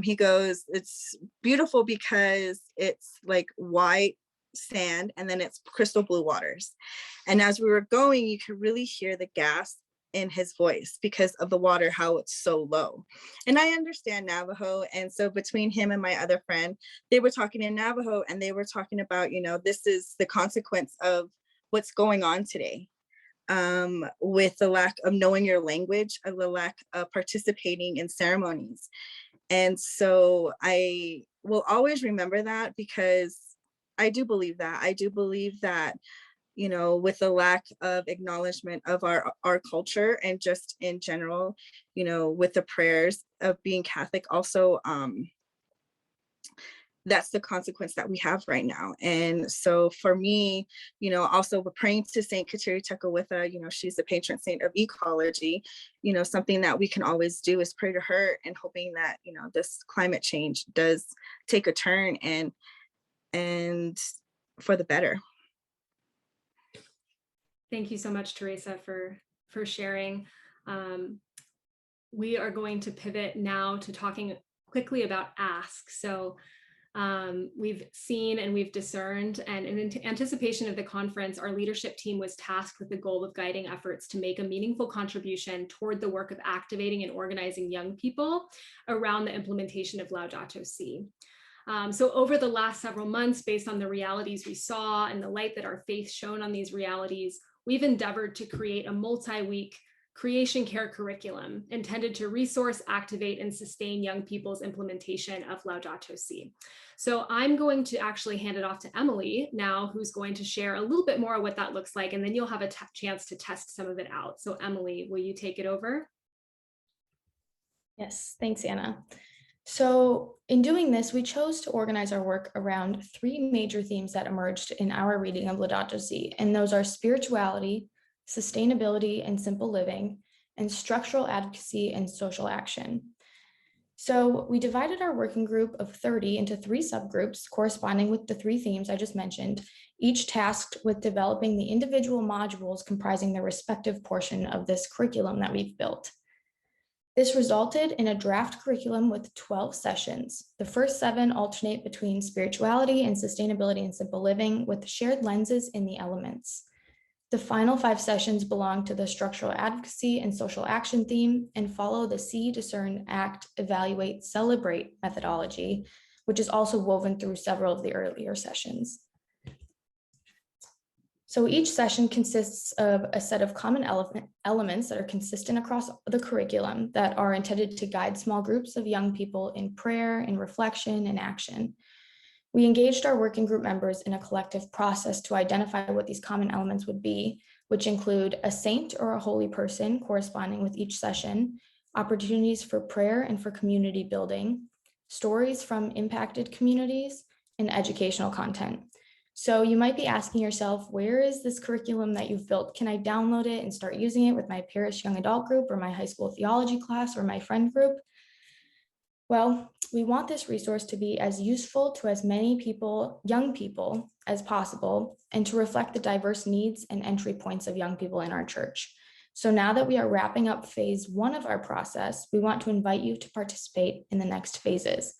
he goes, "It's beautiful because it's like white sand and then it's crystal blue waters." And as we were going, you could really hear the gasp in his voice because of the water, how it's so low. And I understand Navajo. And so between him and my other friend, they were talking in Navajo, and they were talking about, you know, this is the consequence of what's going on today, with the lack of knowing your language, and the lack of participating in ceremonies. And so I will always remember that, because I do believe that. I do believe that, you know, with the lack of acknowledgement of our culture, and just in general, you know, with the prayers of being Catholic also, that's the consequence that we have right now. And so for me, you know, also we're praying to Saint Kateri Tekakwitha, you know, she's the patron saint of ecology. You know, something that we can always do is pray to her, and hoping that, you know, this climate change does take a turn, and for the better. Thank you so much, Teresa, for sharing. We are going to pivot now to talking quickly about ask. So we've seen and we've discerned, and in anticipation of the conference, our leadership team was tasked with the goal of guiding efforts to make a meaningful contribution toward the work of activating and organizing young people around the implementation of Laudato Si. So over the last several months, based on the realities we saw and the light that our faith shone on these realities, we've endeavored to create a multi-week creation care curriculum intended to resource, activate, and sustain young people's implementation of Laudato Si. So I'm going to actually hand it off to Emily now, who's going to share a little bit more of what that looks like, and then you'll have a chance to test some of it out. So Emily, will you take it over? Yes, thanks, Anna. So in doing this, we chose to organize our work around three major themes that emerged in our reading of Laudato Si, and those are spirituality, sustainability and simple living, and structural advocacy and social action. So we divided our working group of 30 into 3 subgroups corresponding with the 3 themes I just mentioned, each tasked with developing the individual modules comprising the respective portion of this curriculum that we've built. This resulted in a draft curriculum with 12 sessions. The first 7 alternate between spirituality and sustainability and simple living, with shared lenses in the elements. The final 5 sessions belong to the structural advocacy and social action theme and follow the See, Discern, Act, Evaluate, Celebrate methodology, which is also woven through several of the earlier sessions. So each session consists of a set of common elements that are consistent across the curriculum that are intended to guide small groups of young people in prayer, in reflection, and action. We engaged our working group members in a collective process to identify what these common elements would be, which include a saint or a holy person corresponding with each session, opportunities for prayer and for community building, stories from impacted communities, and educational content. So you might be asking yourself, where is this curriculum that you've built? Can I download it and start using it with my Parish young adult group or my high school theology class or my friend group? Well, we want this resource to be as useful to as many people, young people, as possible, and to reflect the diverse needs and entry points of young people in our church. So now that we are wrapping up phase 1 of our process, we want to invite you to participate in the next phases.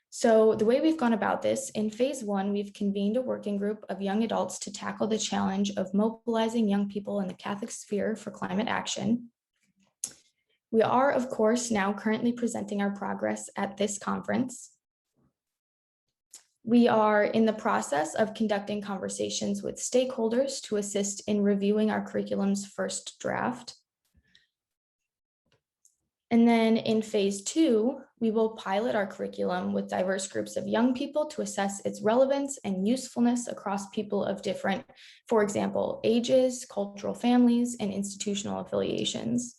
So the way we've gone about this, in phase 1, we've convened a working group of young adults to tackle the challenge of mobilizing young people in the Catholic sphere for climate action. We are, of course, now currently presenting our progress at this conference. We are in the process of conducting conversations with stakeholders to assist in reviewing our curriculum's first draft. And then in phase 2, we will pilot our curriculum with diverse groups of young people to assess its relevance and usefulness across people of different, for example, ages, cultural families, and institutional affiliations.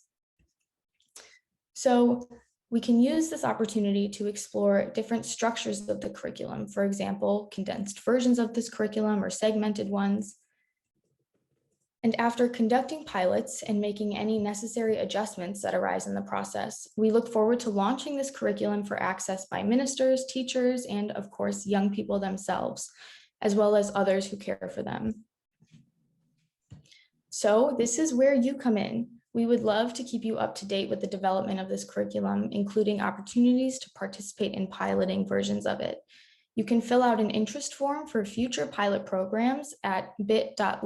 So we can use this opportunity to explore different structures of the curriculum, for example, condensed versions of this curriculum or segmented ones. And after conducting pilots and making any necessary adjustments that arise in the process, we look forward to launching this curriculum for access by ministers, teachers, and of course, young people themselves, as well as others who care for them. So this is where you come in. We would love to keep you up to date with the development of this curriculum, including opportunities to participate in piloting versions of it. You can fill out an interest form for future pilot programs at bit.ly/YYA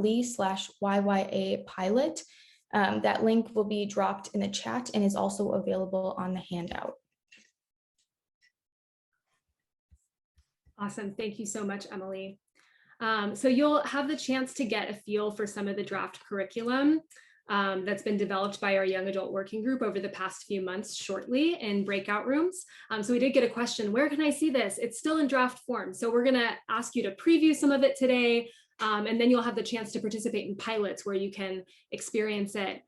pilot. That link will be dropped in the chat and is also available on the handout. Awesome. Thank you so much, Emily. So you'll have the chance to get a feel for some of the draft curriculum that's been developed by our young adult working group over the past few months shortly in breakout rooms. So we did get a question, where can I see this? It's still in draft form. So we're gonna ask you to preview some of it today, and then you'll have the chance to participate in pilots where you can experience it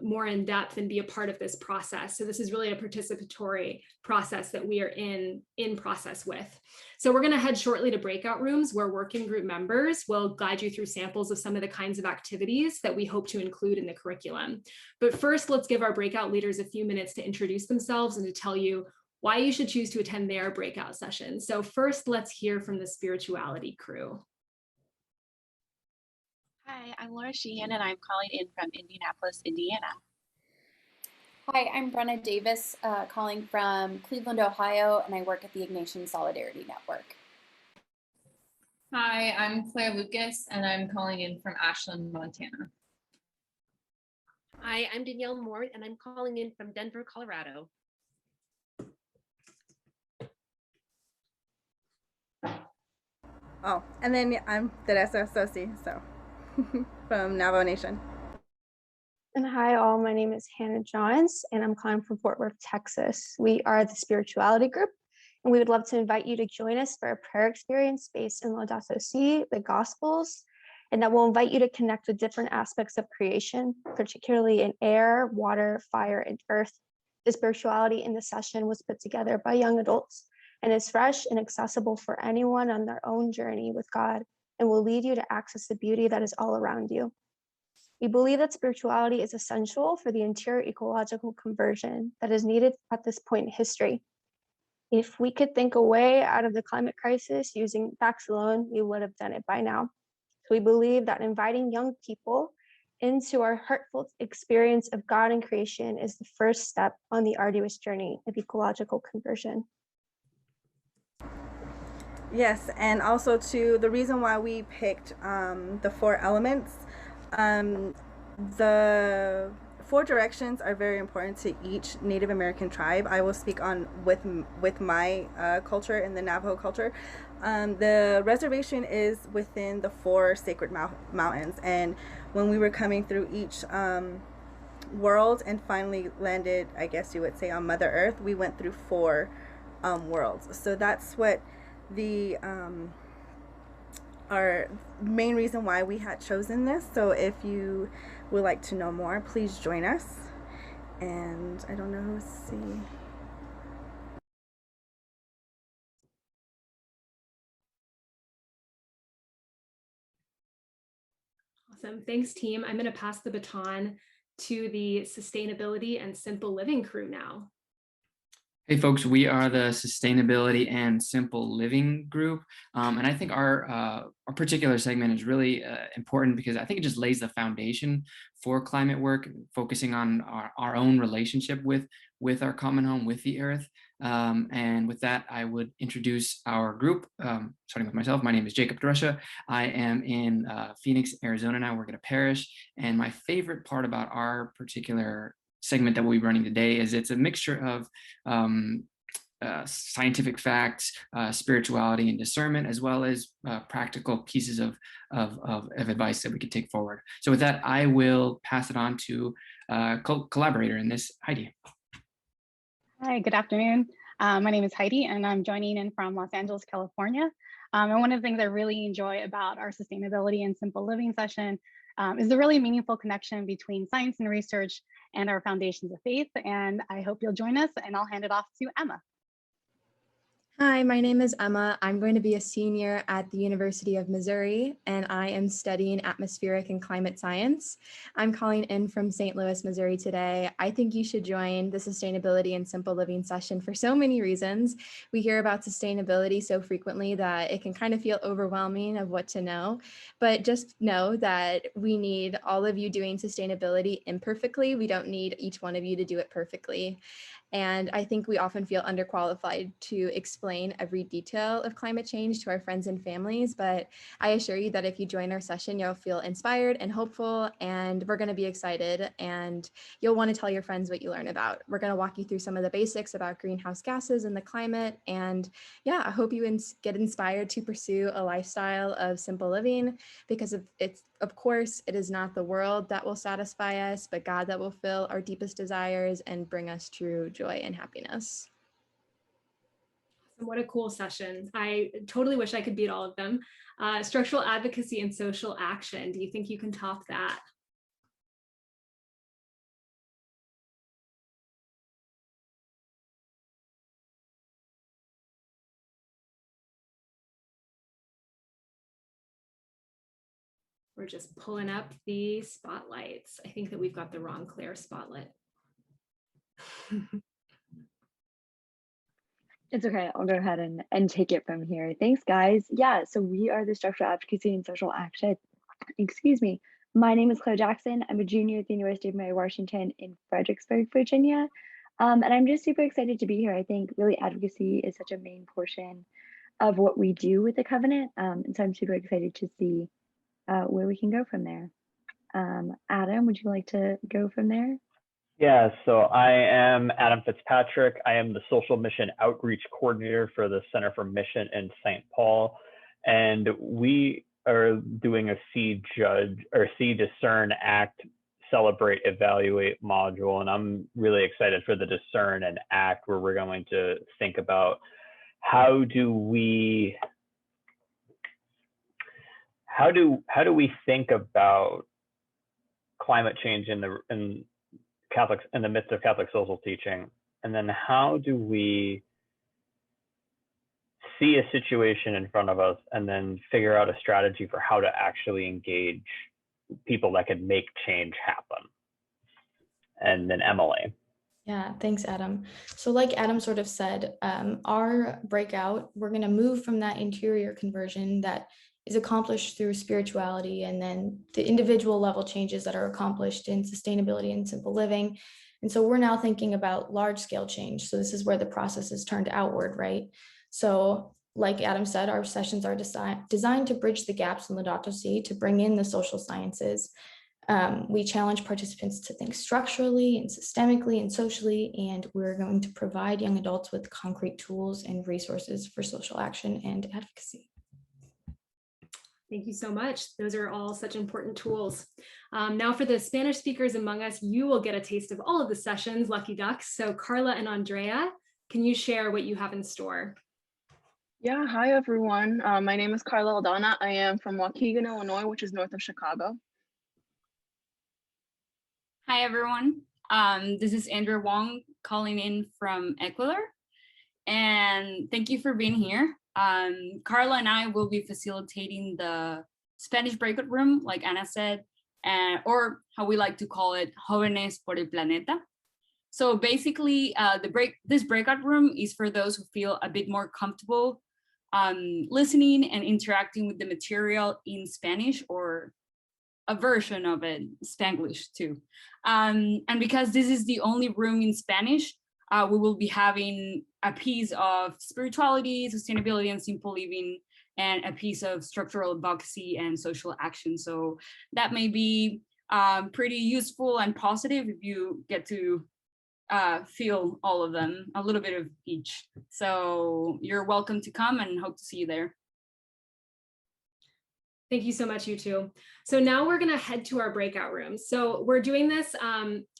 more in depth and be a part of this process. So this is really a participatory process that we are in process with. So we're going to head shortly to breakout rooms where working group members will guide you through samples of some of the kinds of activities that we hope to include in the curriculum. But first, let's give our breakout leaders a few minutes to introduce themselves and to tell you why you should choose to attend their breakout session. So first, let's hear from the spirituality crew. Hi, I'm Laura Sheehan, and I'm calling in from Indianapolis, Indiana. Hi, I'm Brenna Davis, calling from Cleveland, Ohio, and I work at the Ignatian Solidarity Network. Hi, I'm Claire Lucas, and I'm calling in from Ashland, Montana. Hi, I'm Danielle Moore, and I'm calling in from Denver, Colorado. Oh, and then I'm Teresa Tsosie, so from Navajo Nation. And hi all, my name is Hannah Johns and I'm calling from Fort Worth, Texas. We are the spirituality group and we would love to invite you to join us for a prayer experience based in Laudato Si, the Gospels, and that will invite you to connect with different aspects of creation, particularly in air, water, fire, and earth. The spirituality in the session was put together by young adults and is fresh and accessible for anyone on their own journey with God and will lead you to access the beauty that is all around you. We believe that spirituality is essential for the interior ecological conversion that is needed at this point in history. If we could think a way out of the climate crisis using facts alone, we would have done it by now. So we believe that inviting young people into our heartfelt experience of God and creation is the first step on the arduous journey of ecological conversion. Yes, and also to the reason why we picked the 4 elements. The 4 directions are very important to each Native American tribe. I will speak on with my culture and the Navajo culture. The reservation is within the 4 sacred mountains, and when we were coming through each world and finally landed, I guess you would say, on Mother Earth, we went through 4 worlds. So that's what the our main reason why we had chosen this. So if you would like to know more, please join us. And I don't know, let's see. Awesome, thanks team. I'm gonna pass the baton to the sustainability and simple living crew now. Hey folks, we are the Sustainability and Simple Living group, and I think our particular segment is really important because I think it just lays the foundation for climate work, focusing on our own relationship with our common home, with the earth. And with that, I would introduce our group, starting with myself. My name is Jacob Dresha. I am in Phoenix, Arizona now, working at Parish, and my favorite part about our particular segment that we'll be running today is it's a mixture of scientific facts, spirituality and discernment, as well as practical pieces of advice that we could take forward. So with that, I will pass it on to collaborator in this, Heidi. Hi, good afternoon. My name is Heidi, and I'm joining in from Los Angeles, California. And one of the things I really enjoy about our Sustainability and Simple Living session is the really meaningful connection between science and research and our foundations of faith. And I hope you'll join us, and I'll hand it off to Emma. Hi, my name is Emma. I'm going to be a senior at the University of Missouri, and I am studying atmospheric and climate science. I'm calling in from St. Louis, Missouri today. I think you should join the Sustainability and Simple Living session for so many reasons. We hear about sustainability so frequently that it can kind of feel overwhelming of what to know, but just know that we need all of you doing sustainability imperfectly. We don't need each one of you to do it perfectly. And I think we often feel underqualified to explain explain every detail of climate change to our friends and families, but I assure you that if you join our session, you'll feel inspired and hopeful, and we're going to be excited, and you'll want to tell your friends what you learn about. We're going to walk you through some of the basics about greenhouse gases and the climate, and yeah, I hope you get inspired to pursue a lifestyle of simple living, because of course, it is not the world that will satisfy us, but God that will fill our deepest desires and bring us true joy and happiness. What a cool session. I totally wish I could beat all of them. Structural advocacy and social action. Do you think you can top that? We're just pulling up the spotlights. I think that we've got the wrong Claire spotlight. It's okay, I'll go ahead and take it from here. Thanks, guys. Yeah, so we are the Structural Advocacy and Social Action. Excuse me. My name is Claire Jackson. I'm a junior at the University of Mary Washington in Fredericksburg, Virginia. And I'm just super excited to be here. I think really advocacy is such a main portion of what we do with the Covenant. And so I'm super excited to see where we can go from there. Adam, would you like to go from there? Yeah, so I am Adam Fitzpatrick. I am the Social Mission Outreach Coordinator for the Center for Mission in St. Paul. And we are doing a See, Discern, Act, Celebrate, Evaluate module. And I'm really excited for the Discern and Act, where we're going to think about how do we think about climate change in the midst of Catholic social teaching, and then how do we see a situation in front of us and then figure out a strategy for how to actually engage people that can make change happen. And then Emily. Yeah, thanks, Adam. So like Adam sort of said, our breakout, we're going to move from that interior conversion that is accomplished through spirituality, and then the individual level changes that are accomplished in sustainability and simple living. And so we're now thinking about large scale change. So this is where the process is turned outward, right? So like Adam said, our sessions are designed to bridge the gaps in Laudato Si, to bring in the social sciences. We challenge participants to think structurally and systemically and socially, and we're going to provide young adults with concrete tools and resources for social action and advocacy. Thank you so much. Those are all such important tools. Now for the Spanish speakers among us, you will get a taste of all of the sessions, lucky ducks. So Carla and Andrea, can you share what you have in store? Yeah, hi everyone. My name is Carla Aldana. I am from Waukegan, Illinois, which is north of Chicago. Hi everyone. This is Andrea Wong calling in from Ecuador. And thank you for being here. Carla and I will be facilitating the Spanish breakout room, like Ana said, or how we like to call it, Jóvenes por el Planeta. So basically, this breakout room is for those who feel a bit more comfortable listening and interacting with the material in Spanish, or a version of it, Spanglish too. And because this is the only room in Spanish, we will be having a piece of spirituality, sustainability, and simple living, and a piece of structural advocacy and social action. So that may be pretty useful and positive if you get to feel all of them, a little bit of each. So you're welcome to come, and hope to see you there. Thank you so much, you two. So now we're going to head to our breakout rooms. So we're doing this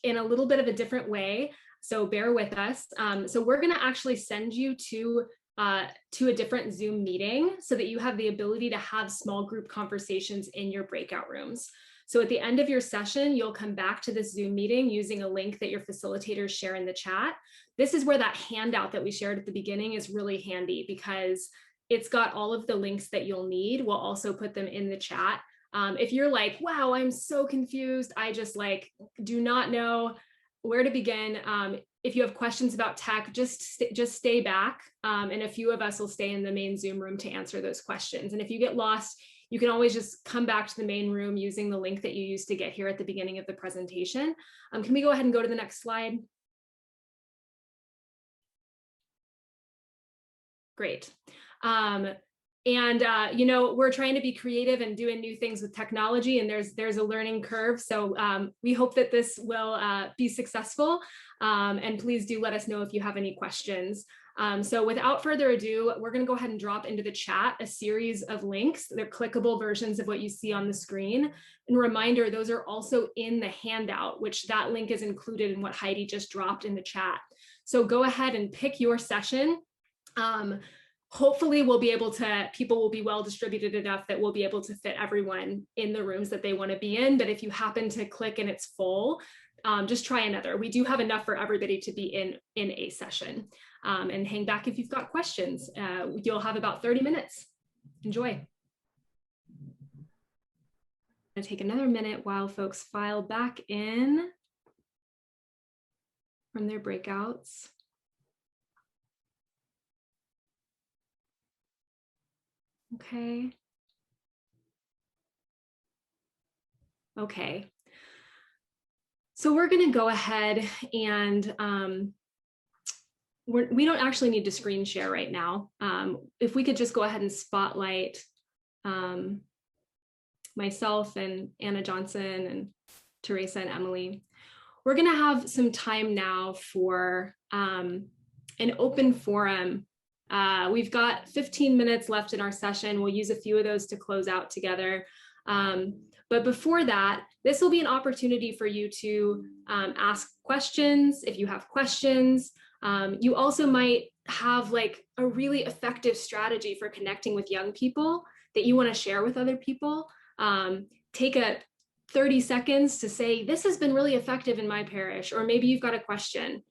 in a little bit of a different way, so bear with us. So we're going to actually send you to a different Zoom meeting so that you have the ability to have small group conversations in your breakout rooms. So at the end of your session, you'll come back to this Zoom meeting using a link that your facilitators share in the chat. This is where that handout that we shared at the beginning is really handy, because it's got all of the links that you'll need. We'll also put them in the chat. If you're like, wow, I'm so confused, I just do not know where to begin. If you have questions about tech, just stay back, and a few of us will stay in the main Zoom room to answer those questions. And if you get lost, you can always just come back to the main room using the link that you used to get here at the beginning of the presentation. Can we go ahead and go to the next slide? Great. You know, we're trying to be creative and doing new things with technology, and there's a learning curve. So we hope that this will be successful. And please do let us know if you have any questions. So without further ado, we're going to go ahead and drop into the chat a series of links. They're clickable versions of what you see on the screen. And reminder, those are also in the handout, which that link is included in what Heidi just dropped in the chat. So go ahead and pick your session. Hopefully people will be well distributed enough that we'll be able to fit everyone in the rooms that they want to be in. But if you happen to click and it's full, just try another. We do have enough for everybody to be in a session. And hang back if you've got questions. You'll have about 30 minutes. Enjoy. I'm gonna take another minute while folks file back in from their breakouts. Okay. Okay. So we're going to go ahead and we don't actually need to screen share right now. If we could just go ahead and spotlight myself and Anna Johnson and Teresa and Emily. We're going to have some time now for an open forum. We've got 15 minutes left in our session. We'll use a few of those to close out together. But before that, this will be an opportunity for you to ask questions if you have questions. You also might have like a really effective strategy for connecting with young people that you want to share with other people. Take 30 seconds to say, this has been really effective in my parish, or maybe you've got a question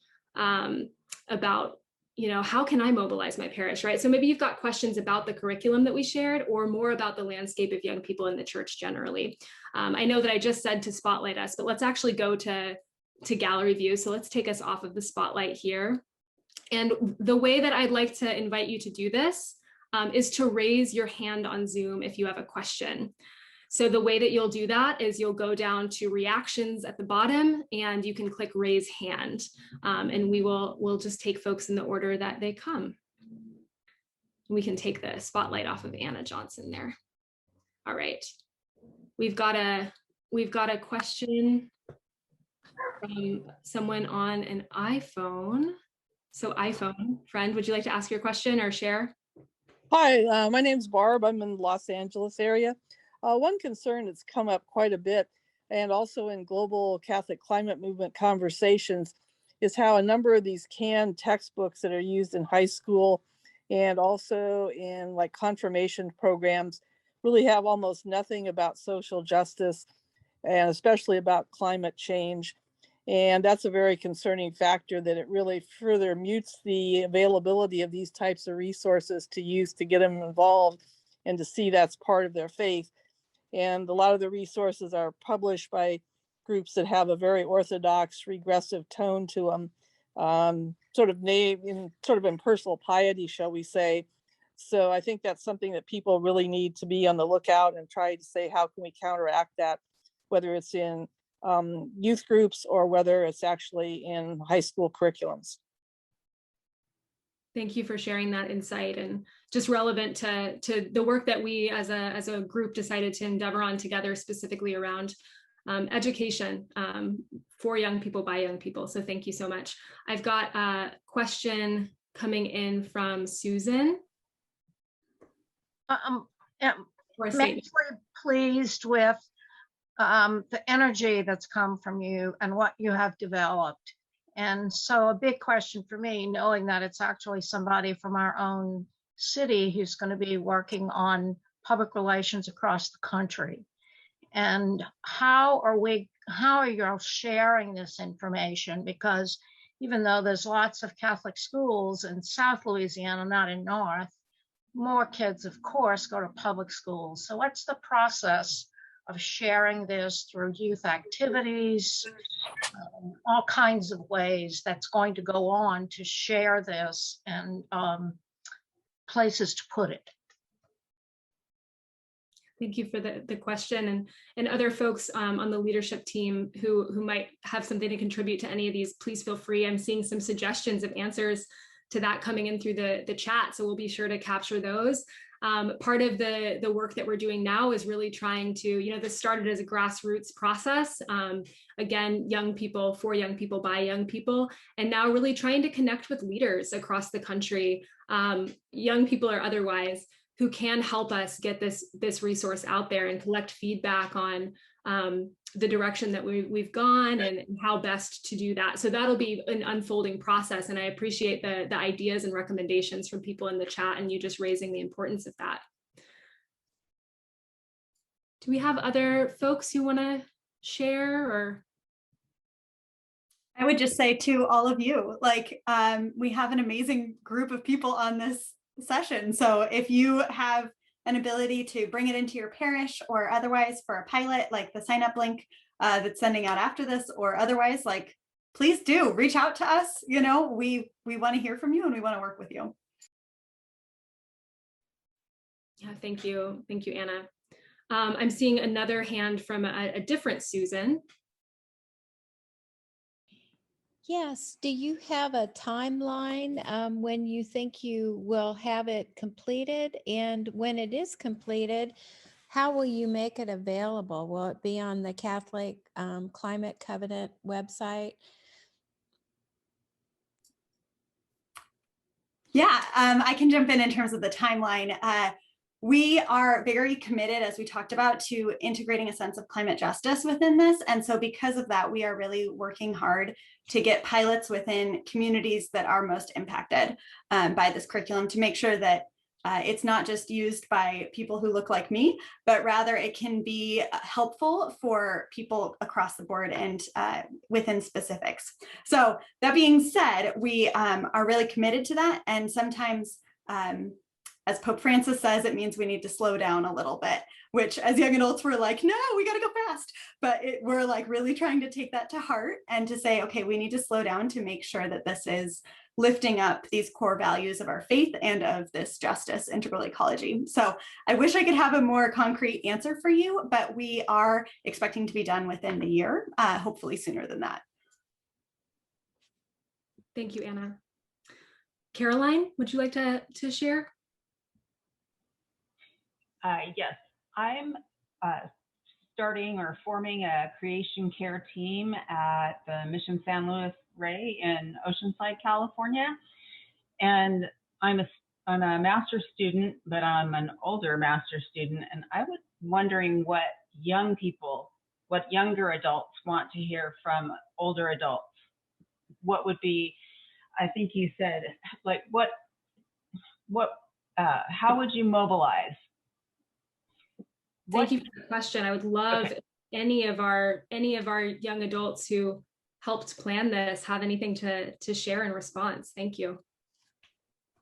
about, you know, how can I mobilize my parish, right? So maybe you've got questions about the curriculum that we shared or more about the landscape of young people in the church generally. I know that I just said to spotlight us, but let's actually go to gallery view. So let's take us off of the spotlight here. And the way that I'd like to invite you to do this is to raise your hand on Zoom if you have a question. So the way that you'll do that is you'll go down to reactions at the bottom and you can click raise hand. And we'll just take folks in the order that they come. We can take the spotlight off of Anna Johnson there. All right. We've got a question from someone on an iPhone. So iPhone, friend, would you like to ask your question or share? Hi, my name's Barb. I'm in the Los Angeles area. One concern that's come up quite a bit, and also in global Catholic climate movement conversations, is how a number of these canned textbooks that are used in high school and also in like confirmation programs really have almost nothing about social justice and especially about climate change. And that's a very concerning factor, that it really further mutes the availability of these types of resources to use to get them involved and to see that's part of their faith. And a lot of the resources are published by groups that have a very orthodox, regressive tone to them, sort of impersonal piety, shall we say. So I think that's something that people really need to be on the lookout and try to say, how can we counteract that, whether it's in youth groups or whether it's actually in high school curriculums. Thank you for sharing that insight, and just relevant to the work that we as a group decided to endeavor on together, specifically around education for young people by young people. So thank you so much. I've got a question coming in from Susan. Immensely pleased with the energy that's come from you and what you have developed. And so a big question for me, knowing that it's actually somebody from our own city who's going to be working on public relations across the country. And how are you sharing this information? Because even though there's lots of Catholic schools in South Louisiana, not in North, more kids, of course, go to public schools. So what's the process of sharing this through youth activities, all kinds of ways that's going to go on to share this, and places to put it? Thank you for the question, and other folks on the leadership team who might have something to contribute to any of these, please feel free. I'm seeing some suggestions of answers that coming in through the chat. So we'll be sure to capture those. Part of the work that we're doing now is really trying to, this started as a grassroots process. Again, young people, for young people, by young people, and now really trying to connect with leaders across the country, young people or otherwise, who can help us get this resource out there and collect feedback on the direction that we've gone and how best to do that. So that'll be an unfolding process. And I appreciate the ideas and recommendations from people in the chat and you just raising the importance of that. Do we have other folks who want to share or? I would just say to all of you, like, we have an amazing group of people on this session. So if you have an ability to bring it into your parish or otherwise for a pilot, like the sign up link that's sending out after this, or otherwise, like, please do reach out to us. We want to hear from you and we want to work with you. Yeah, thank you. Thank you, Anna. I'm seeing another hand from a different Susan. Yes. Do you have a timeline when you think you will have it completed? And when it is completed, how will you make it available? Will it be on the Catholic Climate Covenant website? Yeah, I can jump in terms of the timeline. We are very committed, as we talked about, to integrating a sense of climate justice within this. And so because of that, we are really working hard to get pilots within communities that are most impacted by this curriculum to make sure that it's not just used by people who look like me, but rather it can be helpful for people across the board and within specifics. So that being said, we are really committed to that. And sometimes, as Pope Francis says, it means we need to slow down a little bit, which as young adults, we're like, no, we got to go fast. But we're like really trying to take that to heart and to say, okay, we need to slow down to make sure that this is lifting up these core values of our faith and of this justice, integral ecology. So I wish I could have a more concrete answer for you, but we are expecting to be done within the year, hopefully sooner than that. Thank you, Anna. Caroline, would you like to share? Yes, I'm starting or forming a creation care team at the Mission San Luis Rey in Oceanside, California. And I'm a master's student, but I'm an older master's student. And I was wondering what young people, what younger adults want to hear from older adults. What would be, I think you said, like, how would you mobilize? Thank you for the question. I would love any of our young adults who helped plan this have anything to share in response. Thank you.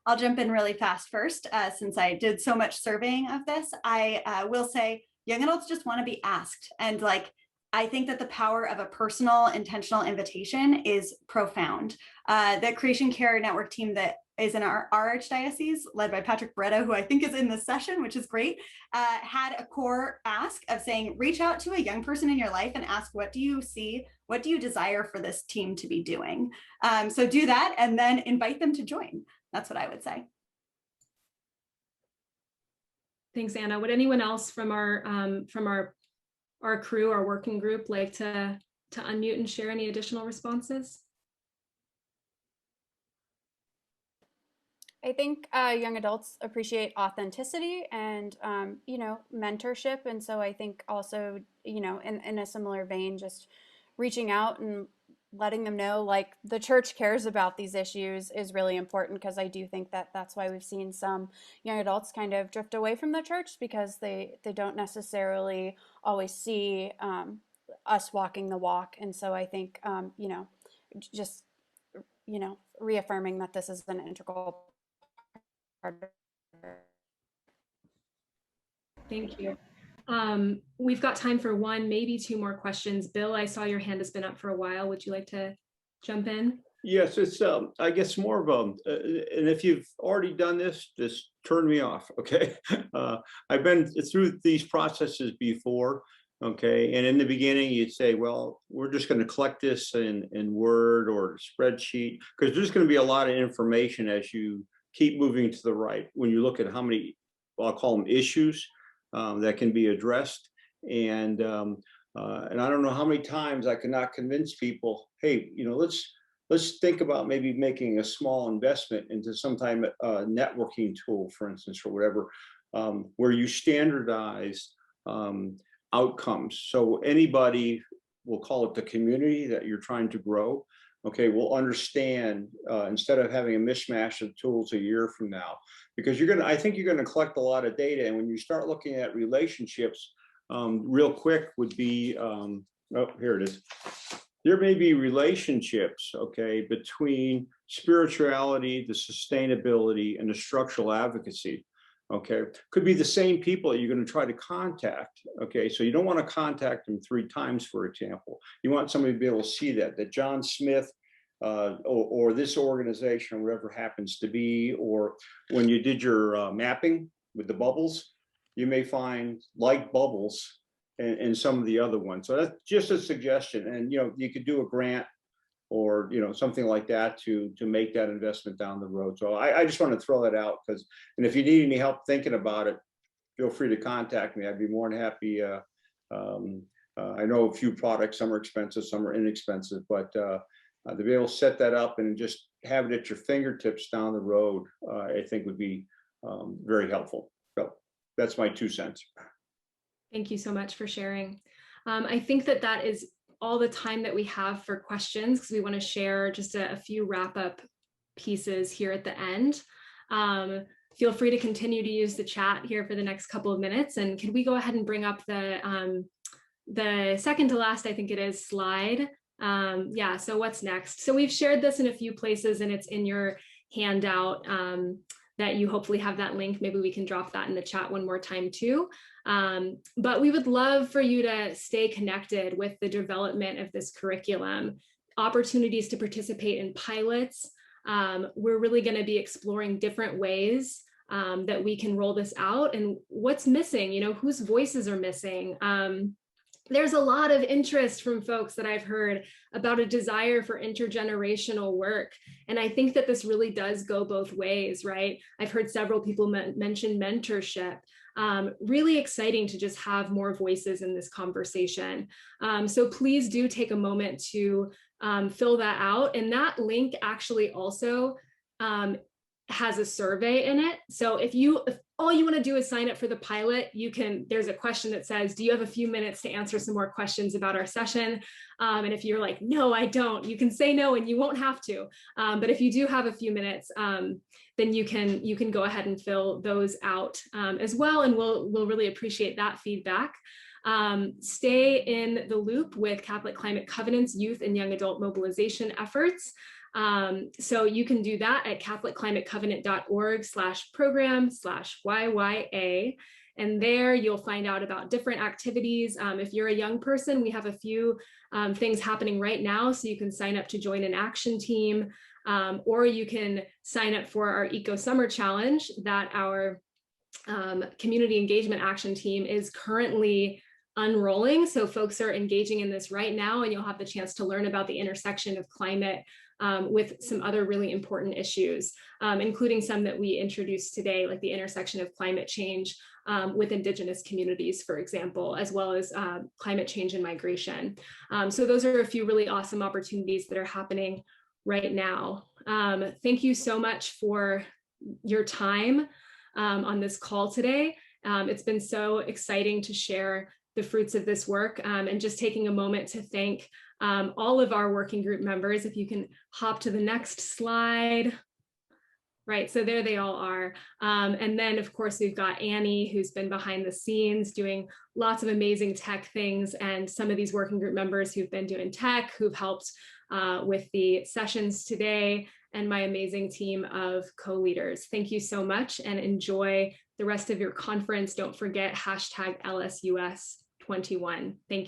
I'll jump in really fast first, since I did so much surveying of this. I will say young adults just want to be asked. And like, I think that the power of a personal, intentional invitation is profound. The Creation Care Network team that is in our archdiocese, led by Patrick Bretta, who I think is in this session, which is great, had a core ask of saying, reach out to a young person in your life and ask, what do you see? What do you desire for this team to be doing? So do that and then invite them to join. That's what I would say. Thanks, Anna. Would anyone else from our crew, our working group, like to unmute and share any additional responses? I think young adults appreciate authenticity and, mentorship. And so I think also, in a similar vein, just reaching out and letting them know, like, the church cares about these issues is really important, because I do think that that's why we've seen some young adults kind of drift away from the church, because they don't necessarily always see us walking the walk. And so I think, just, reaffirming that this is an integral part. Thank you. We've got time for one, maybe two more questions. Bill, I saw your hand has been up for a while. Would you like to jump in? Yes, it's I guess more of and if you've already done this, just turn me off, okay? I've been through these processes before, Okay, and in the beginning, you'd say, well, we're just going to collect this in Word or spreadsheet, because there's going to be a lot of information as you keep moving to the right. When you look at how many, well, I'll call them issues that can be addressed. And I don't know how many times I cannot convince people, hey, let's think about maybe making a small investment into some type of networking tool, for instance, or whatever, where you standardize outcomes. So anybody, we'll call it the community that you're trying to grow, okay, will understand instead of having a mishmash of tools a year from now, because I think you're gonna collect a lot of data. And when you start looking at relationships, real quick would be, oh, here it is. There may be relationships, okay, between spirituality, the sustainability, and the structural advocacy. Okay, could be the same people that you're going to try to contact. Okay, so you don't want to contact them 3 times, for example. You want somebody to be able to see that John Smith or this organization, or whatever happens to be, or when you did your mapping with the bubbles, you may find like bubbles in some of the other ones. So that's just a suggestion. And you could do a grant or something like that to make that investment down the road. So I just want to throw that out, and if you need any help thinking about it, feel free to contact me. I'd be more than happy. I know a few products, some are expensive, some are inexpensive, but to be able to set that up and just have it at your fingertips down the road, I think would be very helpful. So that's my 2 cents. Thank you so much for sharing. I think that is all the time that we have for questions, because we want to share just a few wrap-up pieces here at the end. Feel free to continue to use the chat here for the next couple of minutes. And can we go ahead and bring up the second to last, I think it is, slide. Yeah, so what's next? So we've shared this in a few places, and it's in your handout that you hopefully have that link. Maybe we can drop that in the chat one more time too. But we would love for you to stay connected with the development of this curriculum, opportunities to participate in pilots. We're really going to be exploring different ways that we can roll this out, and what's missing, whose voices are missing. There's a lot of interest from folks that I've heard about a desire for intergenerational work. And I think that this really does go both ways, right? I've heard several people mention mentorship. Really exciting to just have more voices in this conversation. So please do take a moment to fill that out. And that link actually also has a survey in it. So if all you want to do is sign up for the pilot, there's a question that says, do you have a few minutes to answer some more questions about our session? And if you're like, no, I don't, you can say no and you won't have to. But if you do have a few minutes, then you can go ahead and fill those out as well. And we'll really appreciate that feedback. Stay in the loop with Catholic Climate Covenant's youth and young adult mobilization efforts. So you can do that at catholicclimatecovenant.org/program/YYA. And there you'll find out about different activities. If you're a young person, we have a few things happening right now. So you can sign up to join an action team, or you can sign up for our Eco Summer Challenge that our community engagement action team is currently unrolling. So folks are engaging in this right now, and you'll have the chance to learn about the intersection of climate with some other really important issues, including some that we introduced today, like the intersection of climate change with Indigenous communities, for example, as well as climate change and migration. So those are a few really awesome opportunities that are happening right now. Thank you so much for your time on this call today. It's been so exciting to share the fruits of this work, and just taking a moment to thank all of our working group members. If you can hop to the next slide. Right, so there they all are. And then of course we've got Annie, who's been behind the scenes doing lots of amazing tech things, and some of these working group members who've been doing tech, who've helped with the sessions today, and my amazing team of co-leaders. Thank you so much, and enjoy the rest of your conference. Don't forget #LSUS21. Thank you.